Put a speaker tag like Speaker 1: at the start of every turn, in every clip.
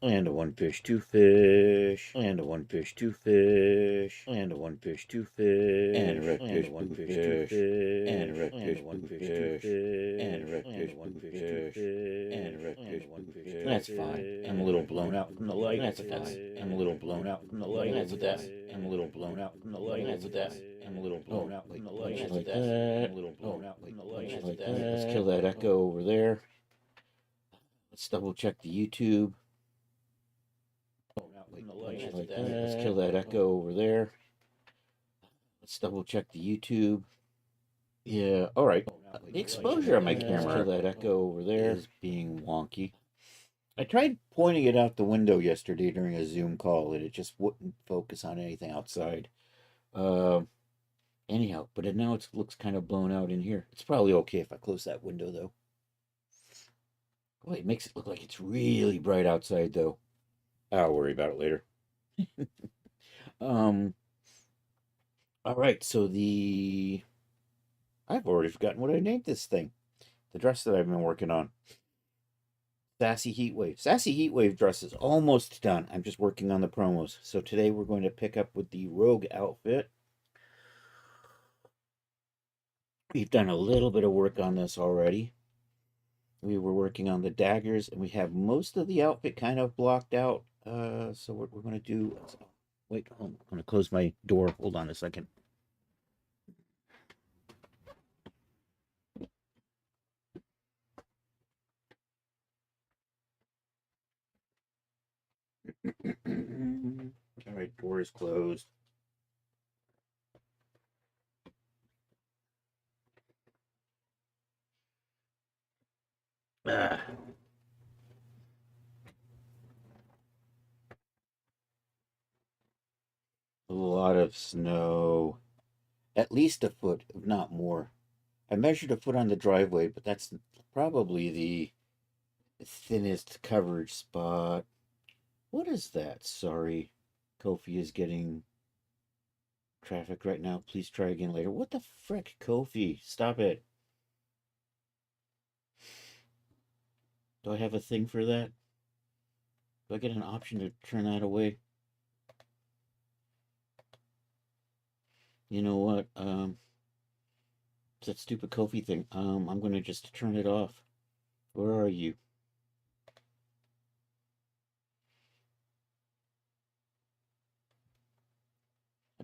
Speaker 1: And a one fish, two fish. And a one fish, two fish. And a one fish, two fish. And a redfish, blue fish. And a redfish, blue fish. And a redfish, blue fish. And a redfish, blue fish. That's fine. I'm a little blown out from the light. That's fine. I'm a little blown out from the light. That's fine. I'm a little blown out from the light. That's fine. I'm a little blown out from the light. That's like that. I'm a little blown out from the light. Like that. Let's kill that echo over there. Let's double check the YouTube. Like that. Let's kill that echo over there. Let's double check the YouTube. Yeah, all right. The exposure on my camera, kill that echo over there, is being wonky. I tried pointing it out the window yesterday during a Zoom call, and it just wouldn't focus on anything outside. Anyhow, but now it looks kind of blown out in here. It's probably okay if I close that window, though. Boy, it makes it look like it's really bright outside, though. I'll worry about it later. All right, so I've already forgotten what I named this thing. The dress that I've been working on. Sassy Heatwave. Sassy Heatwave dress is almost done. I'm just working on the promos. So today we're going to pick up with the Rogue outfit. We've done a little bit of work on this already. We were working on the daggers, and we have most of the outfit kind of blocked out. So what we're going to do... Wait, I'm going to close my door. Hold on a second. All right, door is closed. Ah. A lot of snow. At least a foot, if not more. I measured a foot on the driveway, but that's probably the thinnest coverage spot. What is that? Sorry. Kofi is getting traffic right now. Please try again later. What the frick, Kofi? Stop it. Do I have a thing for that? Do I get an option to turn that away? You know what? It's that stupid Kofi thing. I'm gonna just turn it off. Where are you?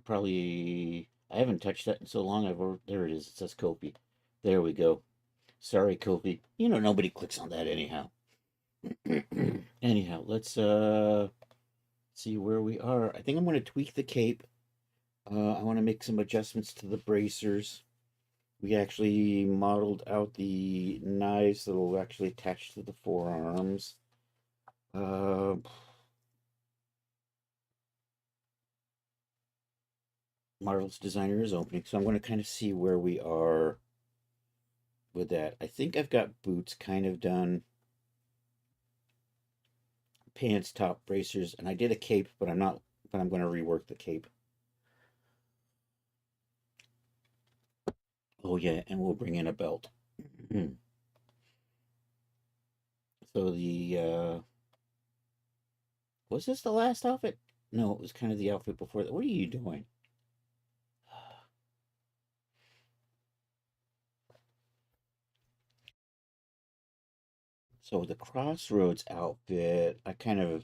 Speaker 1: I haven't touched that in so long. There it is. It says Kofi. There we go. Sorry, Kofi. You know nobody clicks on that anyhow. Anyhow, let's see where we are. I think I'm going to tweak the cape. I want to make some adjustments to the bracers. We actually modeled out the knives that will actually attach to the forearms. Marvel's designer is opening, so I'm going to kind of see where we are with that. I think I've got boots kind of done. Pants, top, bracers, and I did a cape, but I'm going to rework the cape. Oh yeah, and we'll bring in a belt. So was this the last outfit? No, it was kind of the outfit before that. What are you doing? So the Crossroads outfit, I kind of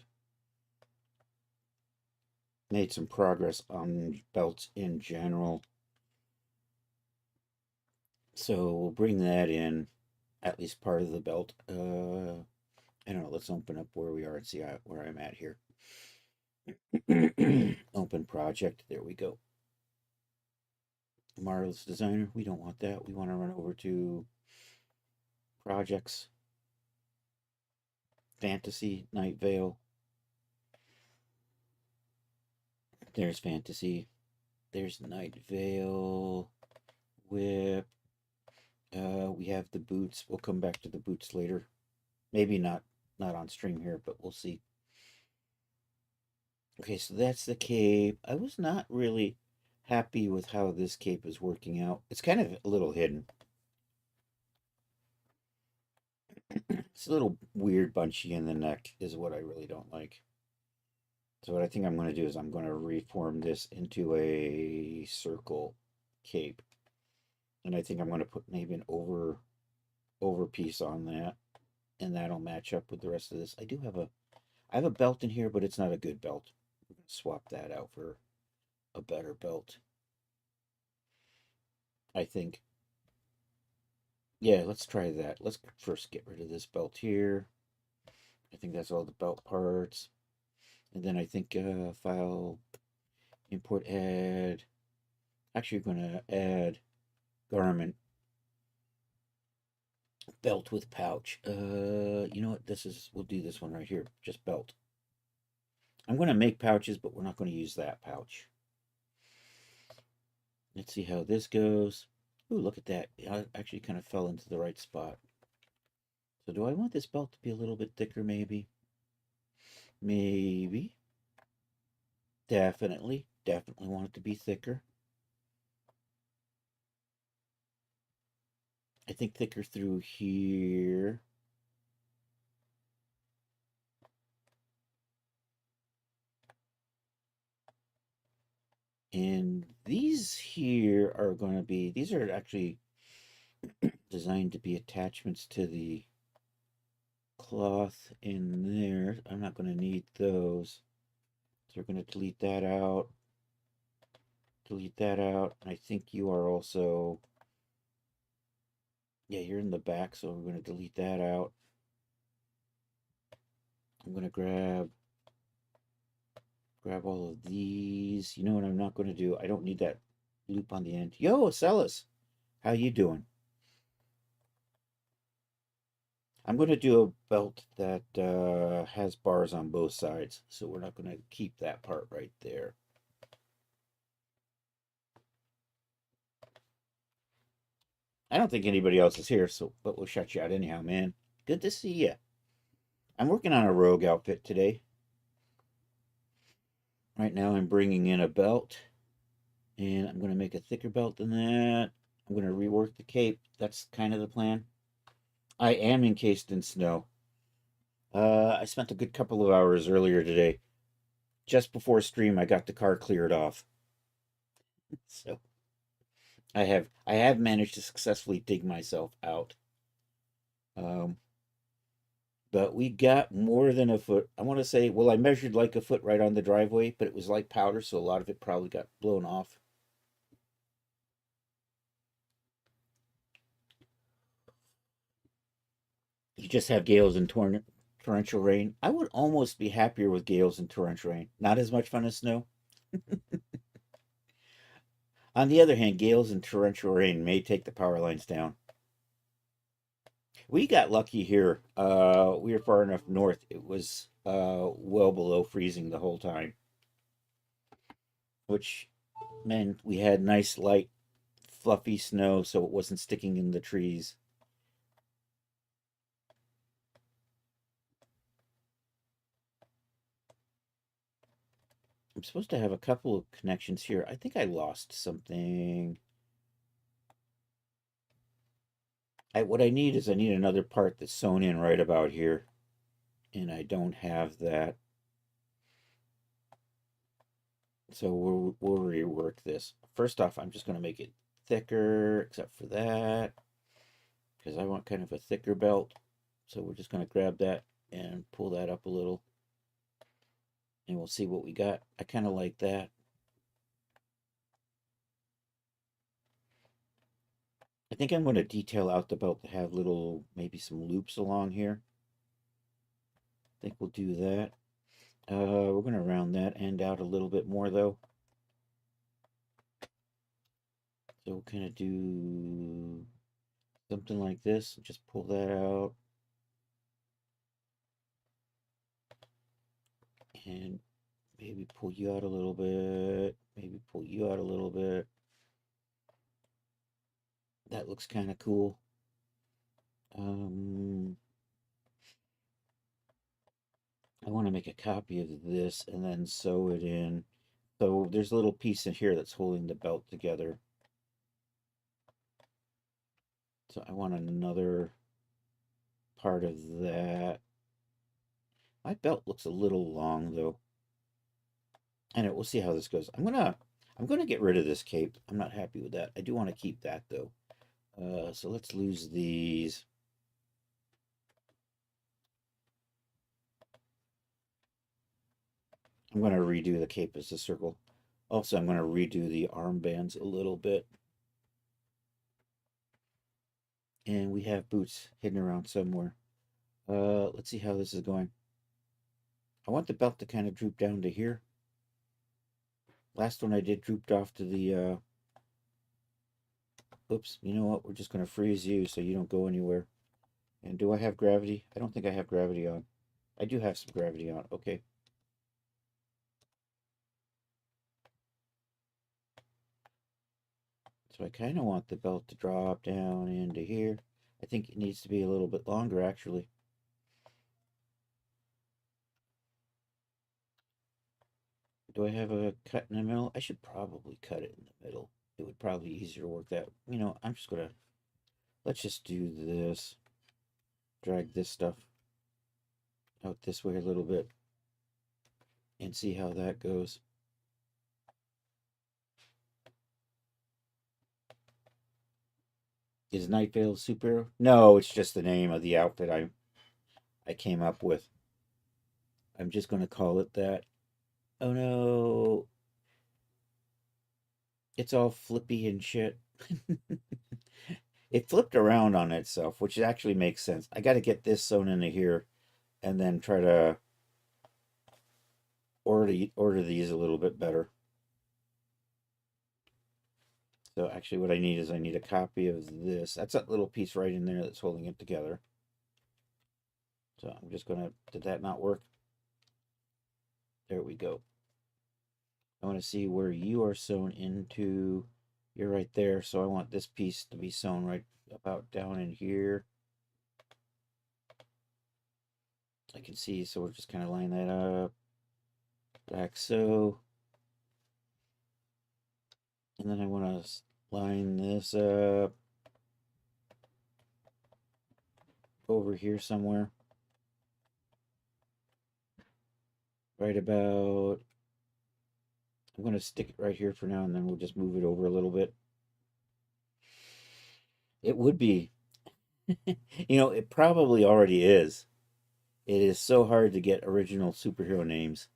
Speaker 1: made some progress on belts in general. So we'll bring that in, at least part of the belt. I don't know, let's open up where we are and see where I'm at here. Open project, there we go. Marvelous designer, we don't want that. We want to run over to projects. Fantasy, Nightveil. There's Fantasy. There's Nightveil. Whip. We have the boots. We'll come back to the boots later. Maybe not on stream here, but we'll see. Okay, so that's the cape. I was not really happy with how this cape is working out. It's kind of a little hidden. It's a little weird bunchy in the neck is what I really don't like. So what I think I'm going to do is I'm going to reform this into a circle cape. And I think I'm going to put maybe an over piece on that, and that'll match up with the rest of this. I have a belt in here, but it's not a good belt. We're going to swap that out for a better belt, I think. Yeah, let's try that. Let's first get rid of this belt here. I think that's all the belt parts. And then I think file, import, add. Actually, we're going to add garment, belt with pouch. You know what? We'll do this one right here. Just belt. I'm going to make pouches, but we're not going to use that pouch. Let's see how this goes. Ooh, look at that. I actually kind of fell into the right spot. So do I want this belt to be a little bit thicker, maybe? Maybe. Definitely want it to be thicker. I think thicker through here. And these here are going to be, these are actually designed to be attachments to the cloth in there. I'm not going to need those. So we're going to delete that out. Delete that out. I think you are also, yeah, you're in the back, so we're going to delete that out. I'm going to grab all of these. You know what I'm not going to do? I don't need that loop on the end. Yo, Celis, how you doing? I'm going to do a belt that has bars on both sides, so we're not going to keep that part right there. I don't think anybody else is here, so but we'll shut you out anyhow, man. Good to see you. I'm working on a rogue outfit today. Right now I'm bringing in a belt, and I'm going to make a thicker belt than that. I'm going to rework the cape. That's kind of the plan. I am encased in snow. I spent a good couple of hours earlier today. Just before stream, I got the car cleared off. So I have managed to successfully dig myself out. Um, but we got more than a foot. I want to say, well, I measured like a foot right on the driveway, but it was like powder, so a lot of it probably got blown off. You just have gales and torrential rain. I would almost be happier with gales and torrential rain. Not as much fun as snow. On the other hand, gales and torrential rain may take the power lines down. We got lucky here. We were far enough north. It was well below freezing the whole time, which meant we had nice light, fluffy snow, so it wasn't sticking in the trees. I'm supposed to have a couple of connections here. I think I lost something. What I need is I need another part that's sewn in right about here, and I don't have that. So we'll rework this. First off, I'm just going to make it thicker, except for that, because I want kind of a thicker belt. So we're just going to grab that and pull that up a little, and we'll see what we got. I kind of like that. I think I'm going to detail out the belt to have little, maybe some loops along here. I think we'll do that. We're going to round that end out a little bit more, though. So we'll kind of do something like this. Just pull that out. And maybe pull you out a little bit. Maybe pull you out a little bit. That looks kind of cool. I want to make a copy of this and then sew it in. So there's a little piece in here that's holding the belt together. So I want another part of that. My belt looks a little long though. And we'll see how this goes. I'm gonna get rid of this cape. I'm not happy with that. I do want to keep that though. So let's lose these. I'm gonna redo the cape as a circle. Also, I'm gonna redo the armbands a little bit. And we have boots hidden around somewhere. Let's see how this is going. I want the belt to kind of droop down to here. Last one I did drooped off to the, oops, you know what? We're just going to freeze you so you don't go anywhere. And do I have gravity? I don't think I have gravity on. I do have some gravity on. Okay. So I kind of want the belt to drop down into here. I think it needs to be a little bit longer, actually. Do I have a cut in the middle? I should probably cut it in the middle. It would probably be easier to work that. You know, I'm just going to, let's just do this. Drag this stuff out this way a little bit and see how that goes. Is Nightveil superhero? No, it's just the name of the outfit I came up with. I'm just going to call it that. Oh no. It's all flippy and shit. It flipped around on itself, which actually makes sense. I got to get this sewn into here and then try to order these a little bit better. So actually what I need is I need a copy of this. That's that little piece right in there that's holding it together. So I'm just going to, did that not work? There we go. I want to see where you are sewn into. You're right there, so I want this piece to be sewn right about down in here. I can see, so we're just kind of line that up. Back so. And then I want to line this up over here somewhere. Right about, I'm going to stick it right here for now, and then we'll just move it over a little bit. It would be, you know, it probably already is. It is so hard to get original superhero names.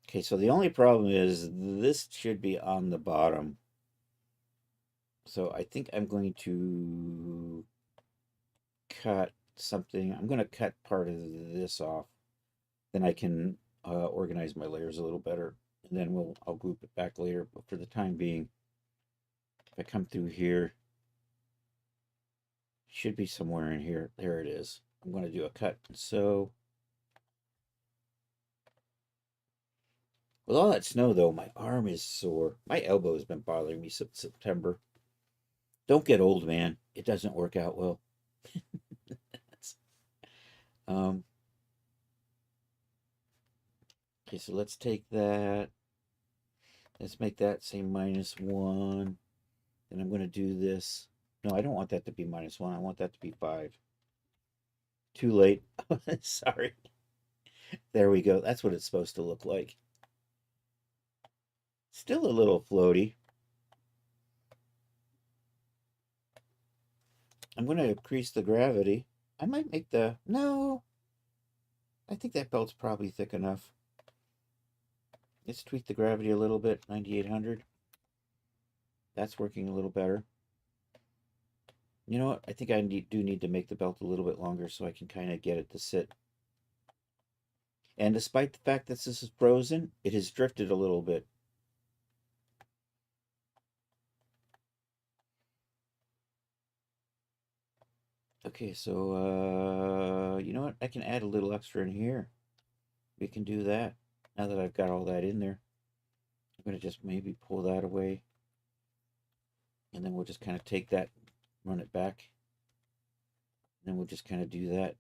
Speaker 1: Okay, so the only problem is this should be on the bottom. So I think I'm going to cut something. I'm going to cut part of this off. Then I can organize my layers a little better. And then I'll group it back later. But for the time being, if I come through here, it should be somewhere in here. There it is. I'm going to do a cut and sew. With all that snow, though, my arm is sore. My elbow has been bothering me since September. Don't get old, man. It doesn't work out well. um, okay, so let's take that. Let's make that say -1. Then I'm going to do this. No, I don't want that to be -1. I want that to be 5. Too late. Sorry. There we go. That's what it's supposed to look like. Still a little floaty. I'm going to increase the gravity. I might make the... No. I think that belt's probably thick enough. Let's tweak the gravity a little bit. 9,800. That's working a little better. You know what? I think I do need to make the belt a little bit longer so I can kind of get it to sit. And despite the fact that this is frozen, it has drifted a little bit. Okay, so, you know what? I can add a little extra in here. We can do that. Now that I've got all that in there, I'm going to just maybe pull that away. And then we'll just kind of take that, run it back. And then we'll just kind of do that.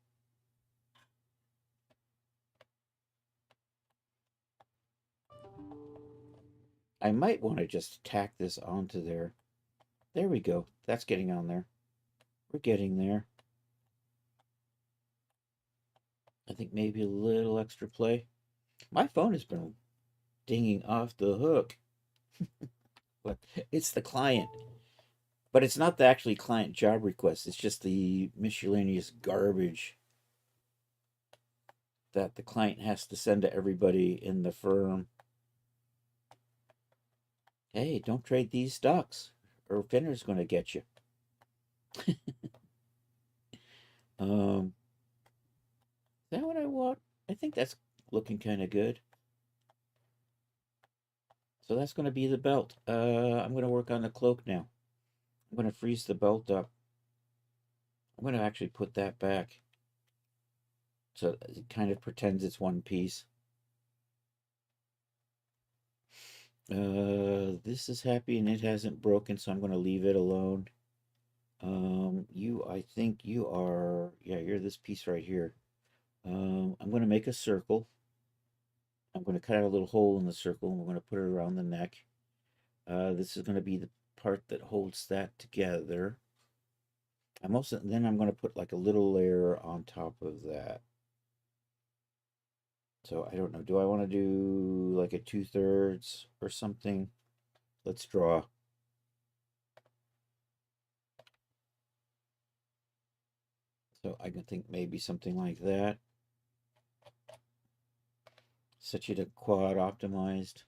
Speaker 1: I might want to just tack this onto there. There we go. That's getting on there. We're getting there. I think maybe a little extra play. My phone has been dinging off the hook. But it's the client. But it's not the actually client job request. It's just the miscellaneous garbage that the client has to send to everybody in the firm. Hey, don't trade these stocks or Finner's going to get you. Is that what I want? I think that's looking kind of good. So that's going to be the belt. I'm going to work on the cloak now. I'm going to freeze the belt up. I'm going to actually put that back. So it kind of pretends it's one piece. This is happy and it hasn't broken, so I'm going to leave it alone. I think you are, yeah, you're this piece right here. I'm going to make a circle. I'm going to cut out a little hole in the circle and we're going to put it around the neck. This is going to be the part that holds that together. Then I'm going to put like a little layer on top of that. So I don't know. Do I want to do like a 2/3 or something? Let's draw. So I can think maybe something like that. Set you to quad optimized.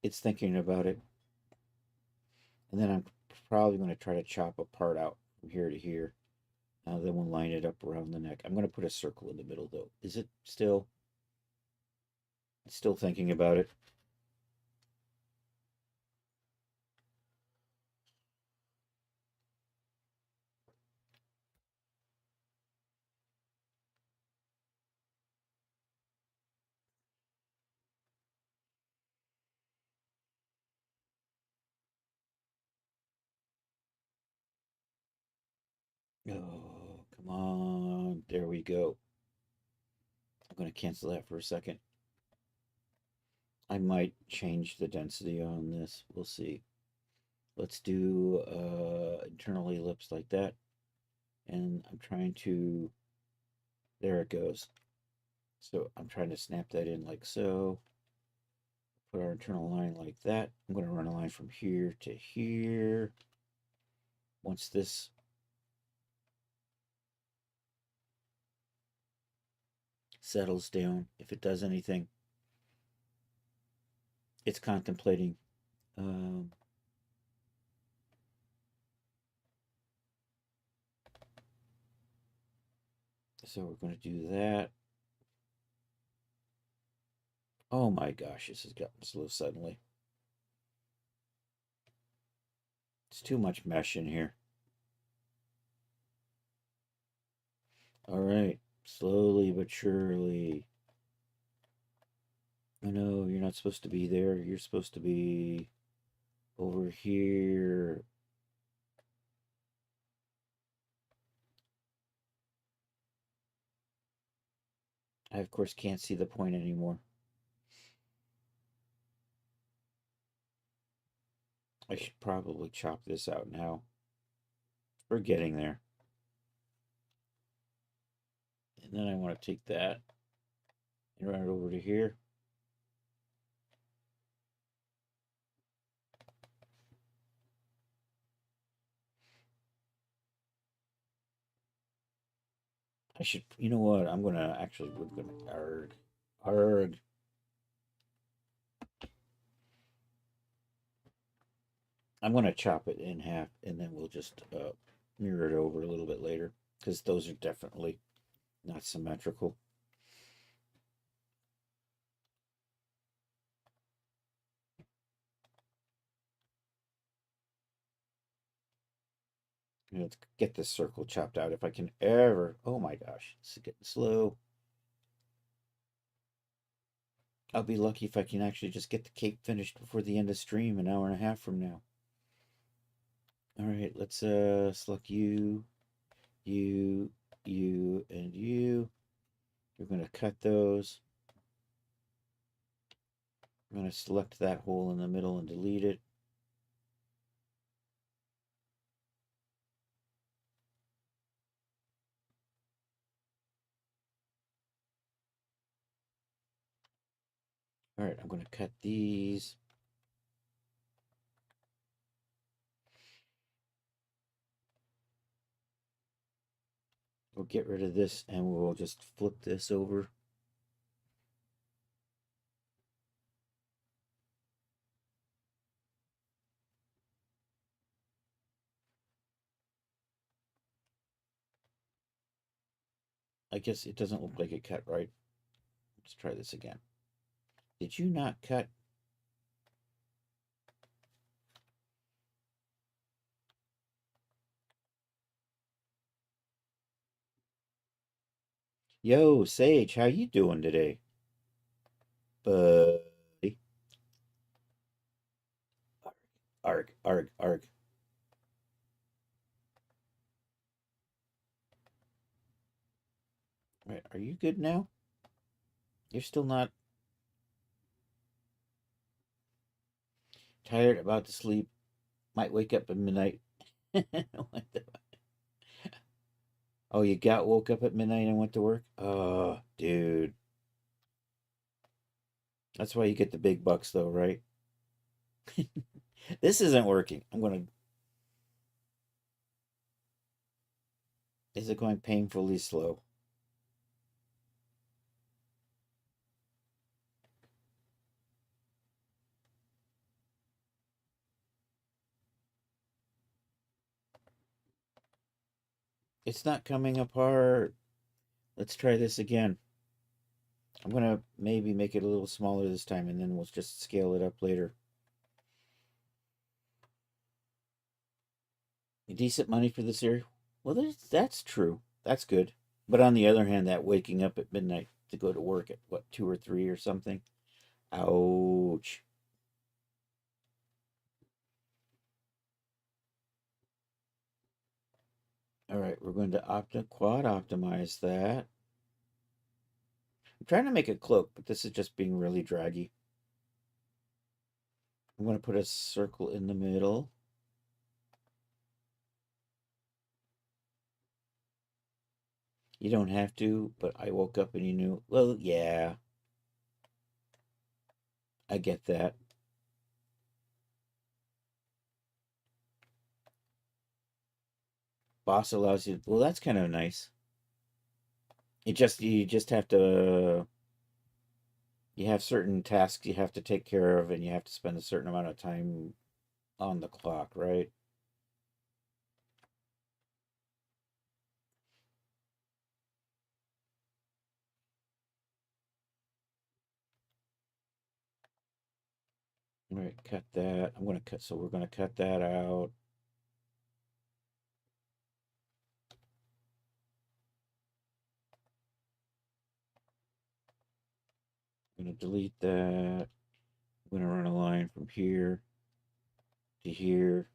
Speaker 1: It's thinking about it. And then I'm probably going to try to chop a part out from here to here. Then we'll line it up around the neck. I'm going to put a circle in the middle though. Is it still? Still thinking about it. Oh, come on. There we go. I'm going to cancel that for a second. I might change the density on this. We'll see. Let's do internal ellipse like that. And I'm trying to, there it goes. So I'm trying to snap that in like so. Put our internal line like that. I'm going to run a line from here to here. Once this settles down, if it does anything, it's contemplating. So we're going to do that. Oh my gosh, this has gotten slow suddenly. It's too much mesh in here. All right, slowly but surely. Oh no, you're not supposed to be there. You're supposed to be over here. I, of course, can't see the point anymore. I should probably chop this out now. We're getting there. And then I want to take that and run it over to here. I should, you know what? I'm going to actually, we're going to, arg. I'm going to chop it in half and then we'll just mirror it over a little bit later because those are definitely not symmetrical. Let's get this circle chopped out if I can ever. Oh my gosh, it's getting slow. I'll be lucky if I can actually just get the cape finished before the end of stream, an hour and a half from now. All right, let's select you, you, you, and you. We're gonna cut those. I'm going to select that hole in the middle and delete it. All right, I'm going to cut these. We'll get rid of this and we'll just flip this over. I guess it doesn't look like it cut right. Let's try this again. Did you not cut? Yo, Sage, how you doing today? Buddy. Arg, arg, arg. All right, are you good now? You're still not tired, about to sleep, might wake up at midnight. Oh, you got woke up at midnight and went to work? Oh, dude. That's why you get the big bucks, though, right? This isn't working. Is it going painfully slow? It's not coming apart. Let's try this again. I'm gonna maybe make it a little smaller this time and then we'll just scale it up later. Decent money for this area? Well, that's true. That's good. But on the other hand, that waking up at midnight to go to work at what, 2 or 3 or something? Ouch. All right, we're going to quad optimize that. I'm trying to make a cloak, but this is just being really draggy. I'm going to put a circle in the middle. You don't have to, but I woke up and you knew. Well, yeah, I get that. Boss allows you. Well, that's kind of nice. You just have to. You have certain tasks you have to take care of, and you have to spend a certain amount of time on the clock, right? All right, cut that. I'm going to cut. So we're going to cut that out. I'm going to delete that. I'm going to run a line from here to here.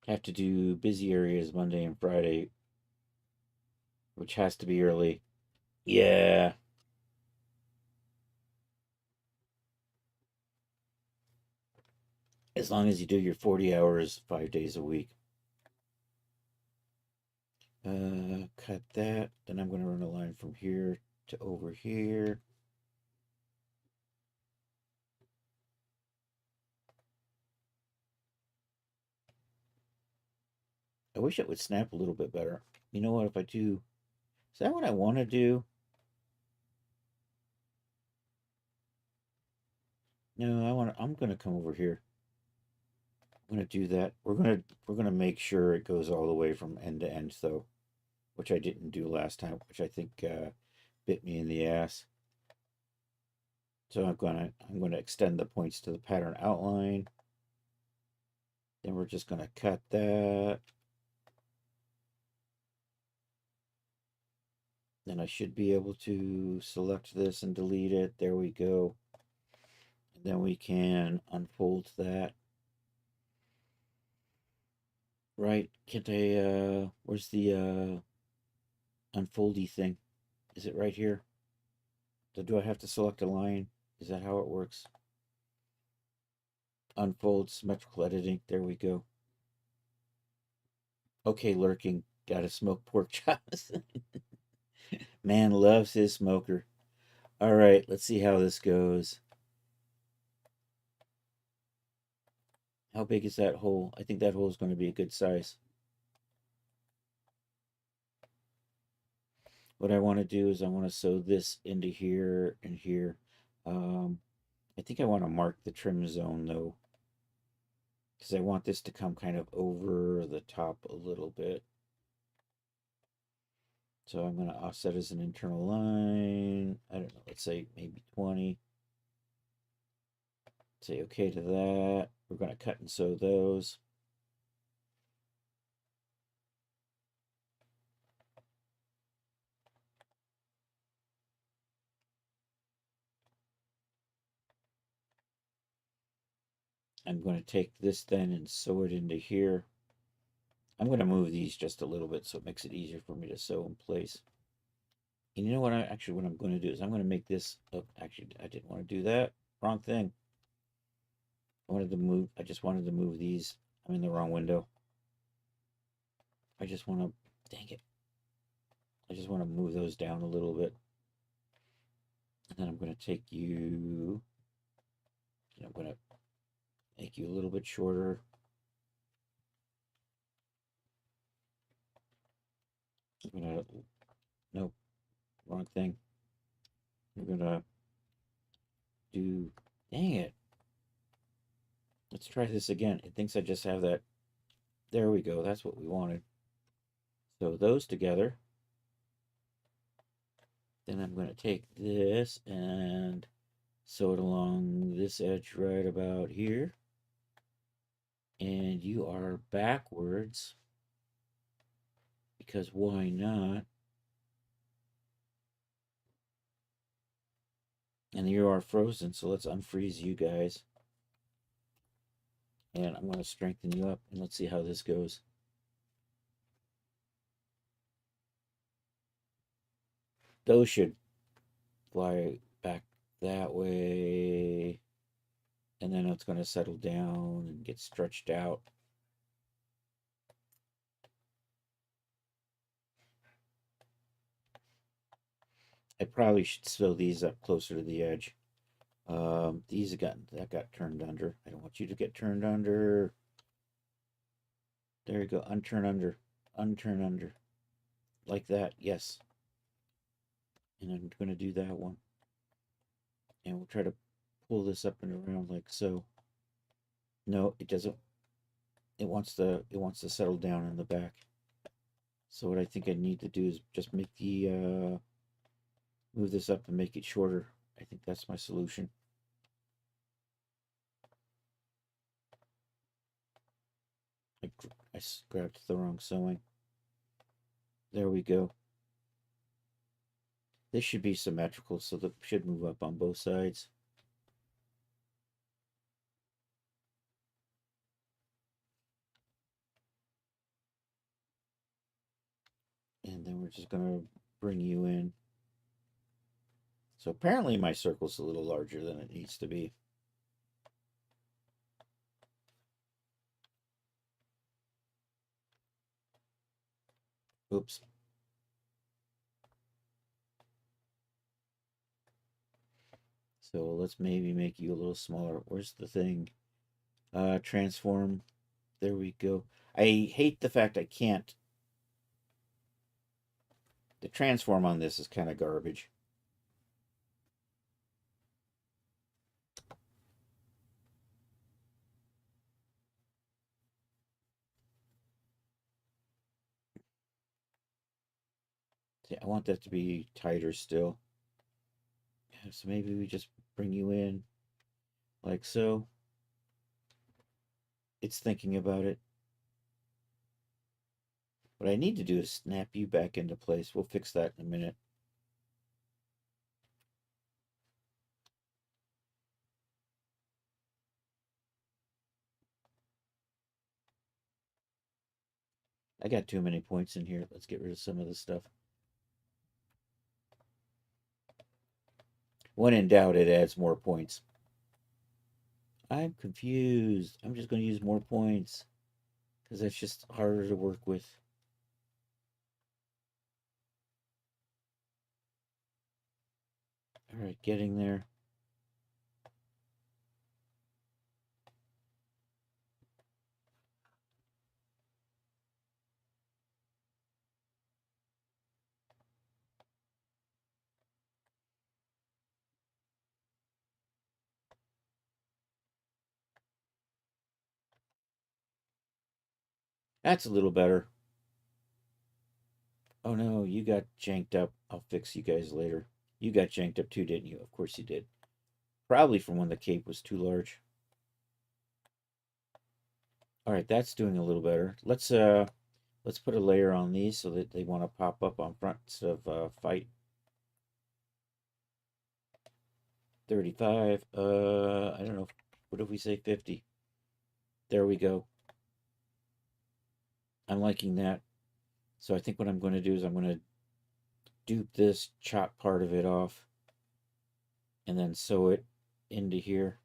Speaker 1: Have to do busy areas Monday and Friday, which has to be early. Yeah, as long as you do your 40 hours 5 days a week. Cut that. Then I'm going to run a line from here to over here. I wish it would snap a little bit better. You know what? If I do, is that what I want to do? No, I want. I'm going to come over here. I'm going to do that. We're gonna make sure it goes all the way from end to end, though, which I didn't do last time, which I think bit me in the ass. So I'm gonna extend the points to the pattern outline. Then we're just gonna cut that. Then I should be able to select this and delete it. There we go. And then we can unfold that. Right? Can't I where's the unfoldy thing? Is it right here? So do I have to select a line? Is that how it works? Unfold symmetrical editing. There we go. Okay, lurking. Gotta smoke pork chops. Man loves his smoker. All right, let's see how this goes. How big is that hole? I think that hole is going to be a good size. What I want to do is I want to sew this into here and here. Um, I think I want to mark the trim zone though, because I want this to come kind of over the top a little bit. So I'm going to offset as an internal line. I don't know, let's say maybe 20. Say okay to that. We're going to cut and sew those. I'm going to take this then and sew it into here. I'm going to move these just a little bit so it makes it easier for me to sew in place. And you know what? What I'm going to do is I'm going to make this up. Actually, I didn't want to do that. Wrong thing. I just wanted to move these. I'm in the wrong window. I just want to, dang it. I just want to move those down a little bit. And then I'm going to take you, and I'm going to make you a little bit shorter. I'm going to, nope, wrong thing. I'm going to do, dang it. Let's try this again. It thinks I just have that. There we go. That's what we wanted. So those together. Then I'm going to take this and sew it along this edge right about here. And you are backwards because why not? And you are frozen, so let's unfreeze you guys. And I'm going to strengthen you up, and let's see how this goes. Those should fly back that way, and then it's going to settle down and get stretched out. I probably should sew these up closer to the edge. These got turned under. I don't want you to get turned under. There you go. Unturn under. Unturn under. Like that. Yes. And I'm going to do that one. And we'll try to pull this up and around like so. No, it doesn't. It wants to settle down in the back. So what I think I need to do is just make the move this up and make it shorter. I think that's my solution. I grabbed the wrong sewing. There we go. This should be symmetrical, so that should move up on both sides. And then we're just going to bring you in. So apparently my circle's a little larger than it needs to be. Oops. So let's maybe make you a little smaller. Where's the thing? Transform. There we go. I hate the fact I can't. The transform on this is kind of garbage. See, I want that to be tighter still. So maybe we just bring you in like so. It's thinking about it. What I need to do is snap you back into place. We'll fix that in a minute. I got too many points in here. Let's get rid of some of this stuff. When in doubt, it adds more points. I'm confused. I'm just going to use more points because that's just harder to work with. All right, getting there. That's a little better. Oh no, you got janked up. I'll fix you guys later. You got janked up too, didn't you? Of course you did. Probably from when the cape was too large. All right, that's doing a little better. Let's put a layer on these so that they want to pop up on front instead of fight. 35. I don't know. What if we say 50? There we go. I'm liking that. So I think what I'm going to do is I'm going to dupe this, chop part of it off, and then sew it into here.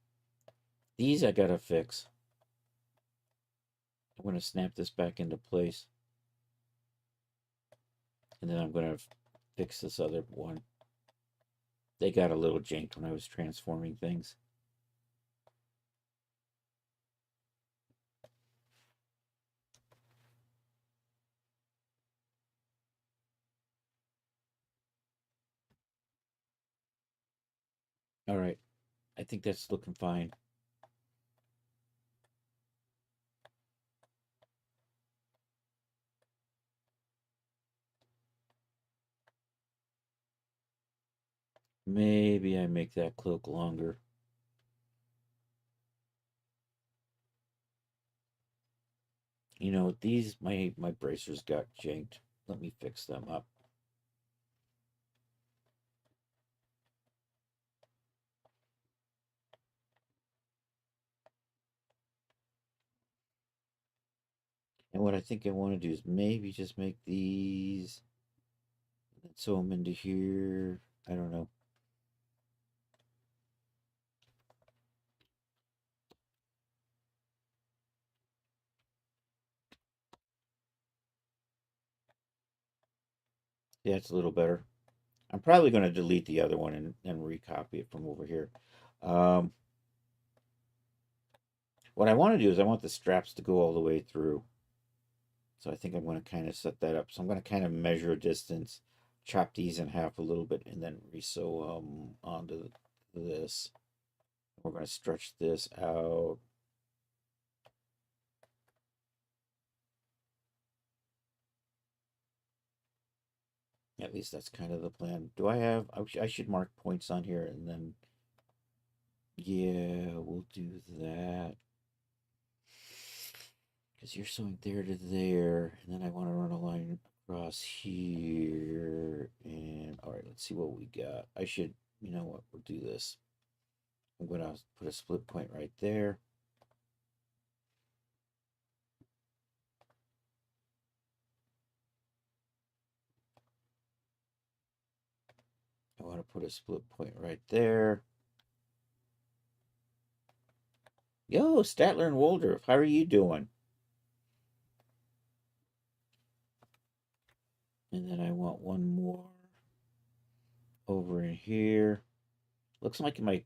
Speaker 1: These I gotta fix. I'm going to snap this back into place. And then I'm going to fix this other one. They got a little janked when I was transforming things. All right. I think that's looking fine. Maybe I make that cloak longer. You know, these, my bracers got janked. Let me fix them up. And what I think I want to do is maybe just make these and sew them into here. I don't know. Yeah, it's a little better. I'm probably going to delete the other one and recopy it from over here. Um, what I want to do is I want the straps to go all the way through. So I think I'm going to kind of set that up. So I'm going to kind of measure a distance, chop these in half a little bit, and then resew onto this. We're going to stretch this out. At least that's kind of the plan. Do I have, I should mark points on here and then, yeah, we'll do that. Because you're sewing there to there, and then I want to run a line across here. And all right, let's see what we got. I should, you know what, we'll do this. I'm going to put a split point right there. I want to put a split point right there. Yo, Statler and Waldorf, how are you doing? And then I want one more over in here. Looks like my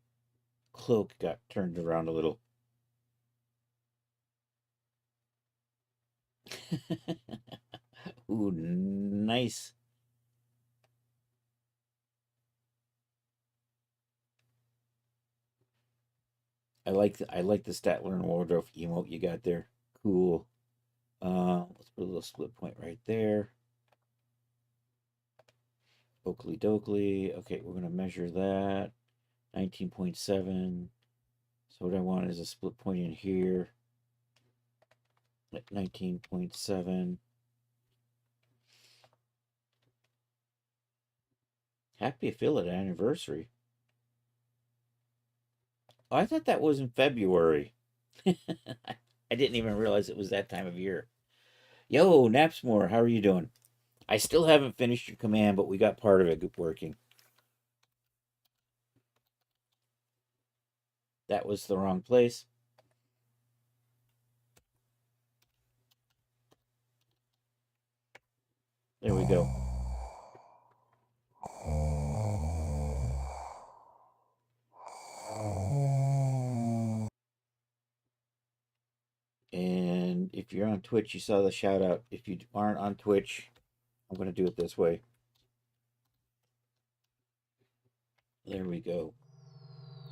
Speaker 1: cloak got turned around a little. Ooh, nice. I like the Statler and Waldorf emote you got there. Cool. Let's put a little split point right there. Oakley dokley. Okay, we're gonna measure that. 19.7. So what I want is a split point in here at 19.7. Happy affiliate anniversary. Oh, I thought that was in February. I didn't even realize it was that time of year. Yo, Napsmore, how are you doing? I still haven't finished your command, but we got part of it working. That was the wrong place. There we go. And if you're on Twitch, you saw the shout out. If you aren't on Twitch, I'm going to do it this way. There we go.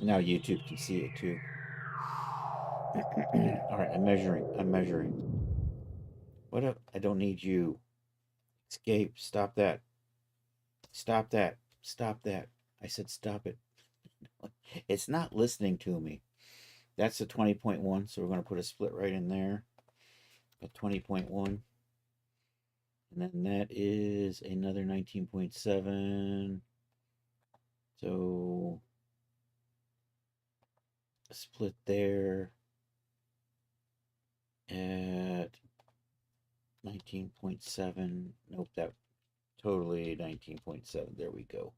Speaker 1: Now YouTube can see it too. All right, I'm measuring. I'm measuring. What up? I don't need you. Escape. Stop that. Stop that. Stop that. I said stop it. It's not listening to me. That's a 20.1, so we're going to put a split right in there. A 20.1. And then that is another 19.7. So a split there at 19.7. Nope, that totally 19.7. There we go.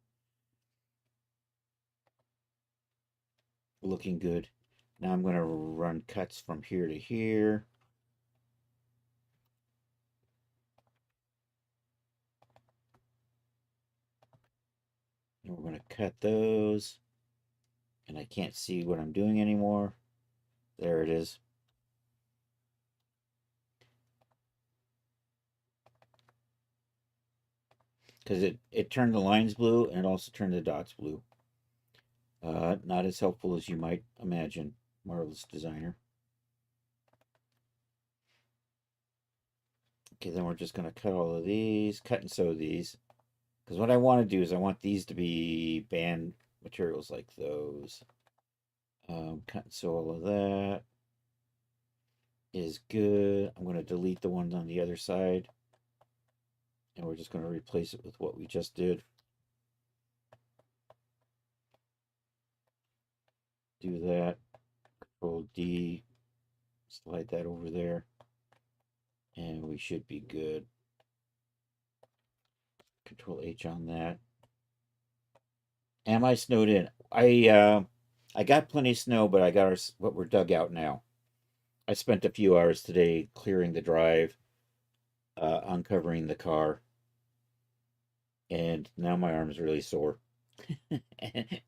Speaker 1: Looking good. Now I'm going to run cuts from here to here. And we're going to cut those. And I can't see what I'm doing anymore. There it is. Because it turned the lines blue and it also turned the dots blue. Not as helpful as you might imagine. Marvelous designer. Okay, then we're just going to cut all of these, cut and sew these. Because what I want to do is I want these to be band materials like those. Cut and sew all of that is good. I'm going to delete the ones on the other side. And we're just going to replace it with what we just did. Do that. Control D. Slide that over there. And we should be good. Control H on that. Am I snowed in? I got plenty of snow, but I got what we're dug out now. I spent a few hours today clearing the drive, uncovering the car, and now my arm's really sore,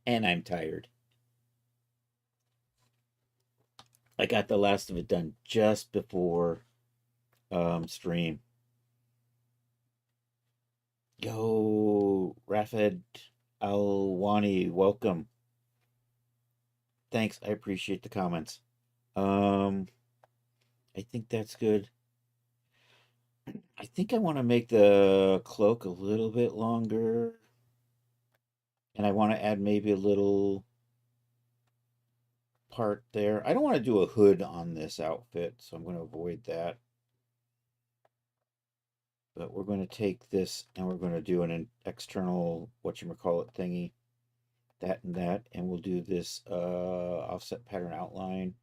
Speaker 1: and I'm tired. I got the last of it done just before stream. Yo, Rafed Alwani, welcome. Thanks, I appreciate the comments. I think that's good. I think I want to make the cloak a little bit longer. And I want to add maybe a little part there. I don't want to do a hood on this outfit, so I'm going to avoid that. But we're going to take this and we're going to do an external, whatchamacallit thingy. That and that. And we'll do this offset pattern outline.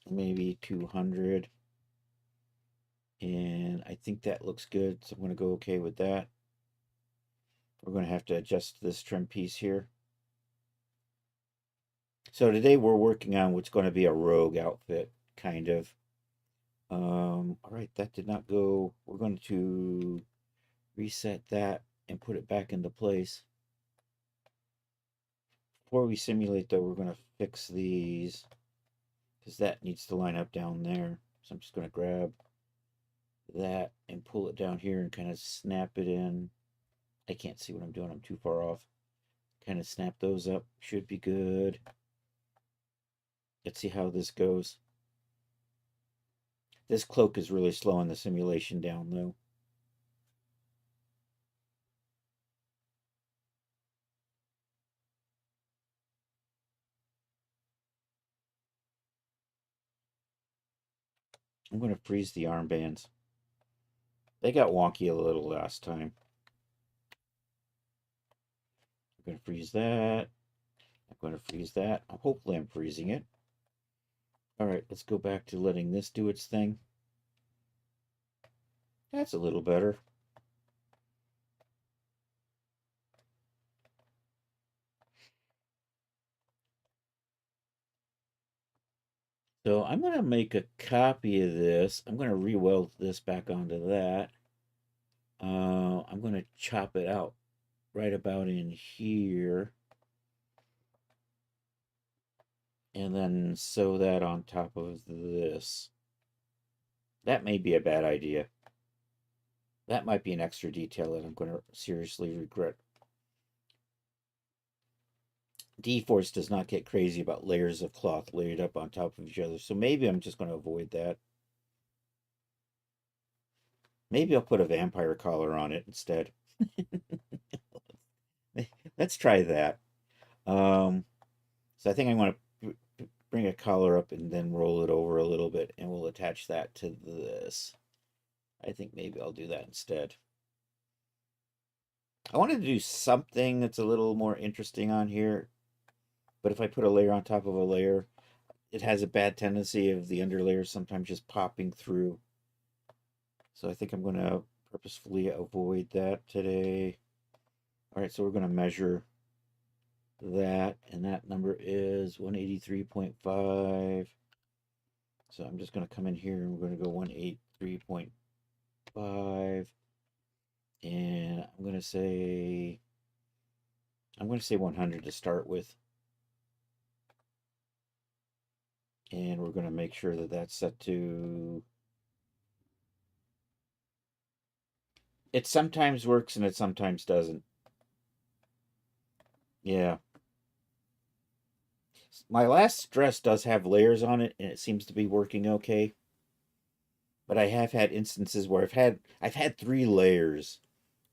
Speaker 1: Maybe 200. And I think that looks good, so I'm going to go okay with that. We're going to have to adjust this trim piece here. So today we're working on what's going to be a rogue outfit, kind of. All right, that did not go. We're going to reset that and put it back into place. Before we simulate, though, we're going to fix these because that needs to line up down there. So I'm just going to grab that and pull it down here and kind of snap it in. I can't see what I'm doing. I'm too far off. Kind of snap those up. Should be good. Let's see how this goes. This cloak is really slowing the simulation down, though. I'm going to freeze the armbands. They got wonky a little last time. I'm going to freeze that. I'm going to freeze that. Hopefully I'm freezing it. All right, let's go back to letting this do its thing. That's a little better. So I'm going to make a copy of this. I'm going to re-weld this back onto that. I'm going to chop it out right about in here. And then sew that on top of this. That may be a bad idea. That might be an extra detail that I'm going to seriously regret. D-Force does not get crazy about layers of cloth layered up on top of each other, so maybe I'm just going to avoid that. Maybe I'll put a vampire collar on it instead. Let's try that. So I think I want to bring a collar up and then roll it over a little bit, and we'll attach that to this. I think maybe I'll do that instead. I wanted to do something that's a little more interesting on here, but if I put a layer on top of a layer, it has a bad tendency of the underlayer sometimes just popping through. So I think I'm going to purposefully avoid that today. All right, so we're going to measure that, and that number is 183.5. So I'm just going to come in here and we're going to go 183.5, and I'm going to say 100 to start with. And we're going to make sure that that's set to... It sometimes works and it sometimes doesn't. Yeah. My last dress does have layers on it and it seems to be working okay. But I have had instances where I've had 3 layers,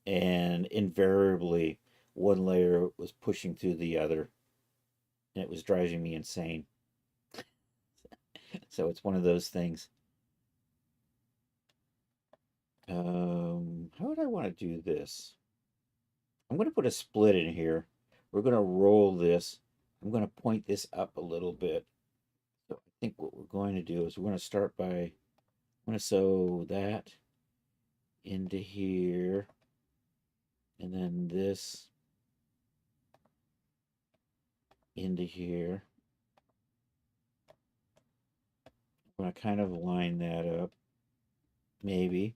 Speaker 1: and invariably one layer was pushing through the other, and it was driving me insane. So it's one of those things. How would I want to do this? I'm going to put a split in here. We're going to roll this. I'm going to point this up a little bit. So I think what we're going to do is we're going to start by, I'm going to sew that into here, and then this into here. I'm going to kind of line that up, maybe.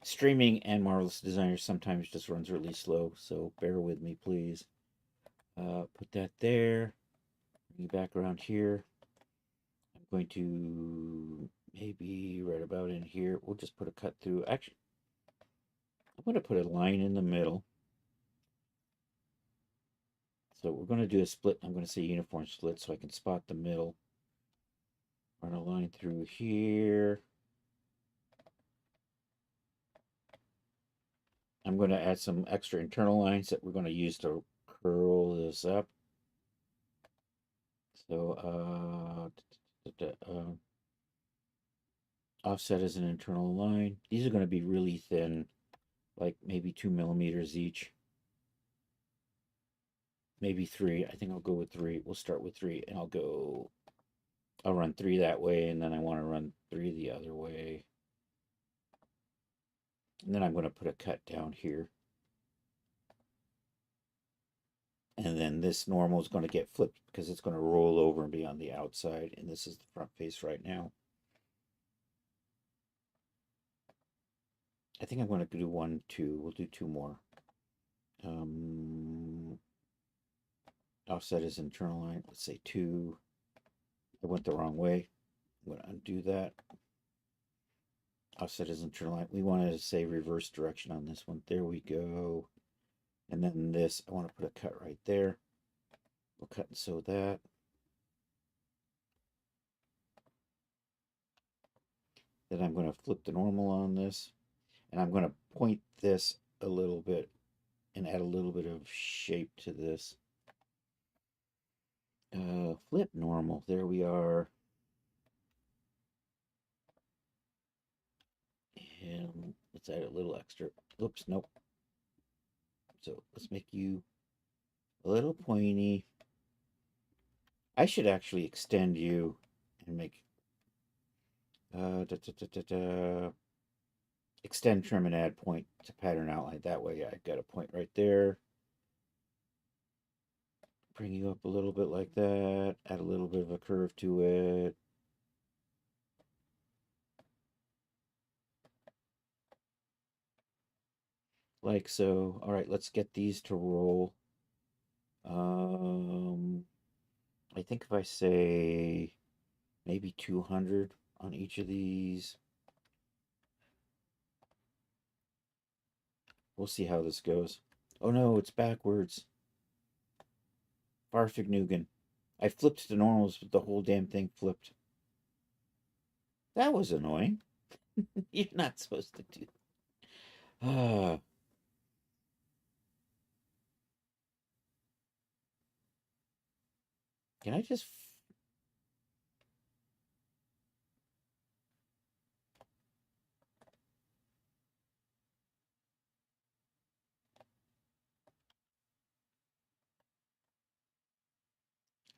Speaker 1: Streaming and Marvelous Designer sometimes just runs really slow, so bear with me, please. Put that there. Bring it back around here. I'm going to maybe right about in here. We'll just put a cut through. Actually, I'm going to put a line in the middle. So we're going to do a split. I'm going to say uniform split so I can spot the middle. Run a line through here. I'm going to add some extra internal lines that we're going to use to curl this up. So, offset is an internal line. These are going to be really thin, like maybe 2 millimeters each. Maybe 3. I think I'll go with 3. We'll start with 3, and I'll run 3 that way, and then I want to run 3 the other way. And then I'm going to put a cut down here. And then this normal is going to get flipped because it's going to roll over and be on the outside. And this is the front face right now. I think I'm going to do 1, 2. We'll do 2 more. Offset is internal line. Let's say 2. I went the wrong way. I'm going to undo that. Offset is internal line. We wanted to say reverse direction on this one. There we go. And then this, I want to put a cut right there. We'll cut and sew that. Then I'm going to flip the normal on this. And I'm going to point this a little bit and add a little bit of shape to this. Flip normal. There we are. And let's add a little extra. Oops, nope. So let's make you a little pointy. I should actually extend you and make extend, trim, and add point to pattern outline. That way I got a point right there. Bring you up a little bit like that. Add a little bit of a curve to it. Like so. All right, let's get these to roll. I think if I say maybe 200 on each of these, we'll see how this goes. Oh no, it's backwards. Farfignugan. I flipped the normals, but the whole damn thing flipped. That was annoying. You're not supposed to do that. Ah, can I just...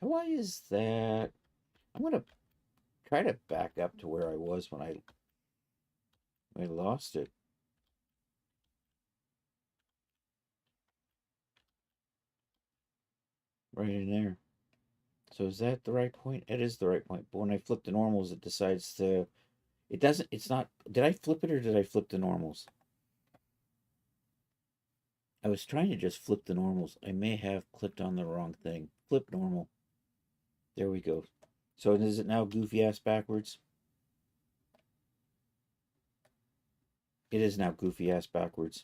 Speaker 1: Why is that? I'm going to try to back up to where I was when I lost it. Right in there. So is that the right point? It is the right point. But when I flip the normals, it decides to... It doesn't... It's not... Did I flip it or did I flip the normals? I was trying to just flip the normals. I may have clicked on the wrong thing. Flip normal. There we go. So is it now goofy ass backwards? It is now goofy ass backwards.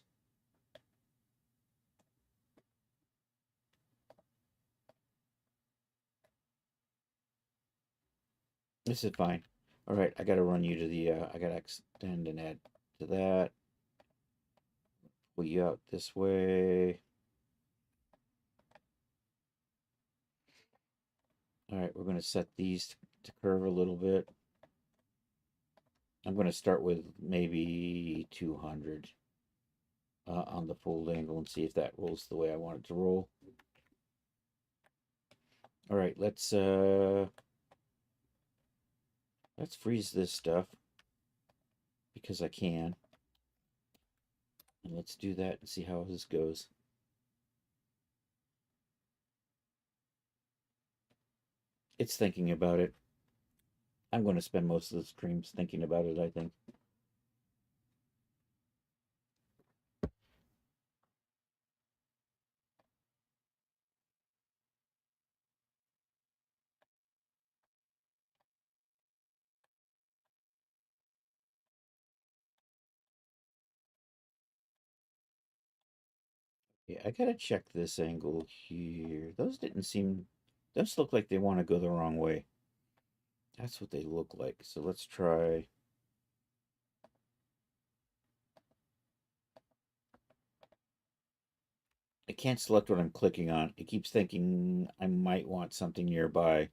Speaker 1: This is fine. All right, I got to run you to the, I got to extend and add to that. Pull you out this way. All right, we're going to set these to curve a little bit. I'm going to start with maybe 200 on the fold angle and see if that rolls the way I want it to roll. All right, let's freeze this stuff because I can. And let's do that and see how this goes. It's thinking about it. I'm going to spend most of the streams thinking about it, I think. Yeah, I gotta check this angle here. Those look like they want to go the wrong way. That's what they look like. So let's try. I can't select what I'm clicking on. It keeps thinking I might want something nearby.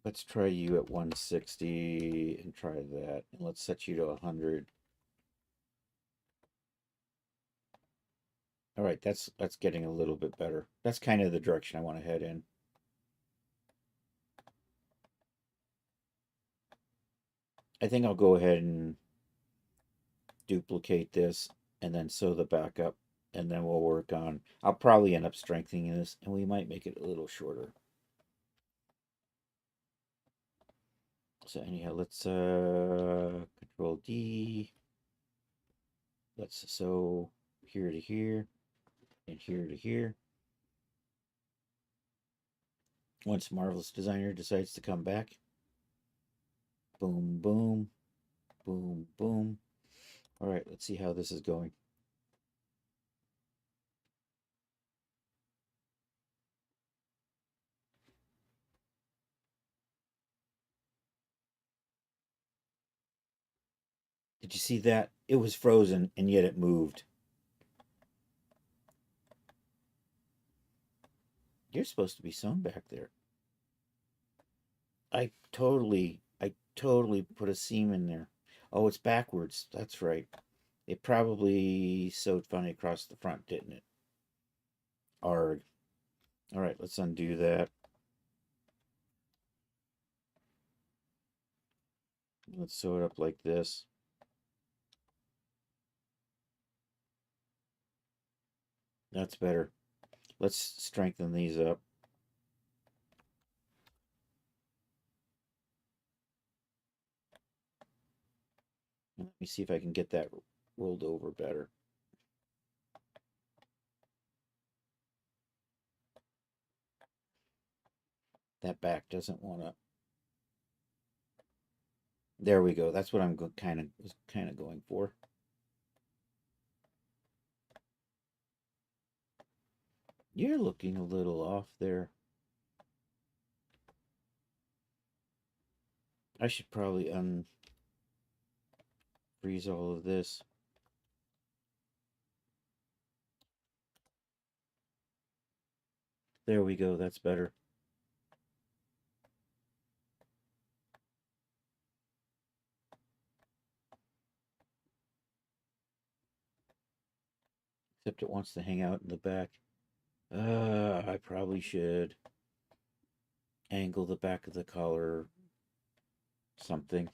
Speaker 1: Let's try you at 160 and try that. And let's set you to 100. All right, that's getting a little bit better. That's kind of the direction I want to head in. I think I'll go ahead and duplicate this and then sew the back up, and then we'll work on... I'll probably end up strengthening this, and we might make it a little shorter. So anyhow, let's Control D. Let's sew here to here and here to here. Once Marvelous Designer decides to come back, boom, boom, boom, boom. All right, let's see how this is going. Did you see that? It was frozen and yet it moved. You're supposed to be sewn back there. I totally put a seam in there. Oh, it's backwards. That's right. It probably sewed funny across the front, didn't it? Arg. All right, let's undo that. Let's sew it up like this. That's better. Let's strengthen these up. Let me see if I can get that rolled over better. That back doesn't want to. There we go. That's what I'm kind of going for. You're looking a little off there. I should probably unfreeze all of this. There we go. That's better. Except it wants to hang out in the back. I probably should angle the back of the collar something.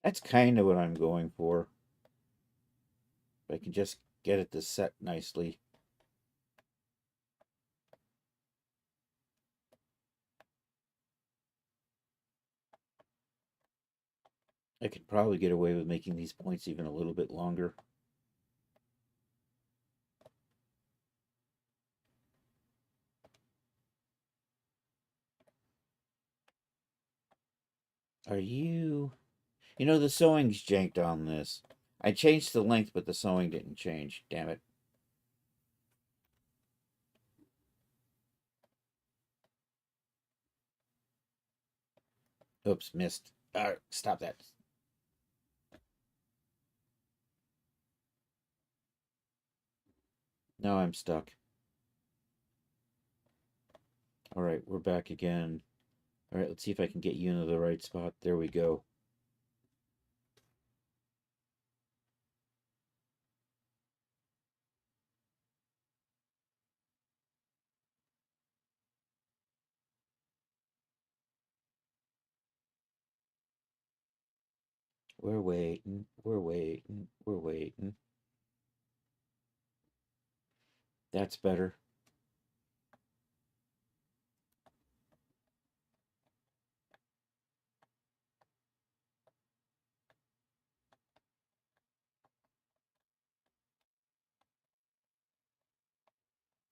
Speaker 1: That's kind of what I'm going for. If I can just get it to set nicely. I could probably get away with making these points even a little bit longer. Are you... You know, the sewing's janked on this. I changed the length, but the sewing didn't change. Damn it. Oops, missed. Stop that. Now I'm stuck. All right, we're back again. All right, let's see if I can get you into the right spot. There we go. We're waiting. We're waiting. We're waiting. That's better.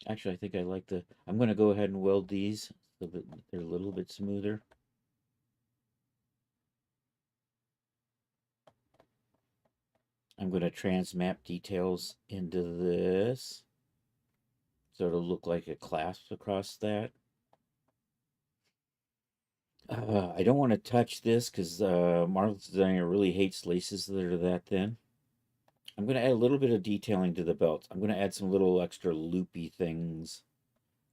Speaker 1: Actually, I think I like the... I'm going to go ahead and weld these so that they're a little bit smoother. I'm going to transmap details into this so it'll look like a clasp across that. I don't want to touch this because Marvel's designer really hates laces that are that thin. I'm going to add a little bit of detailing to the belt. I'm going to add some little extra loopy things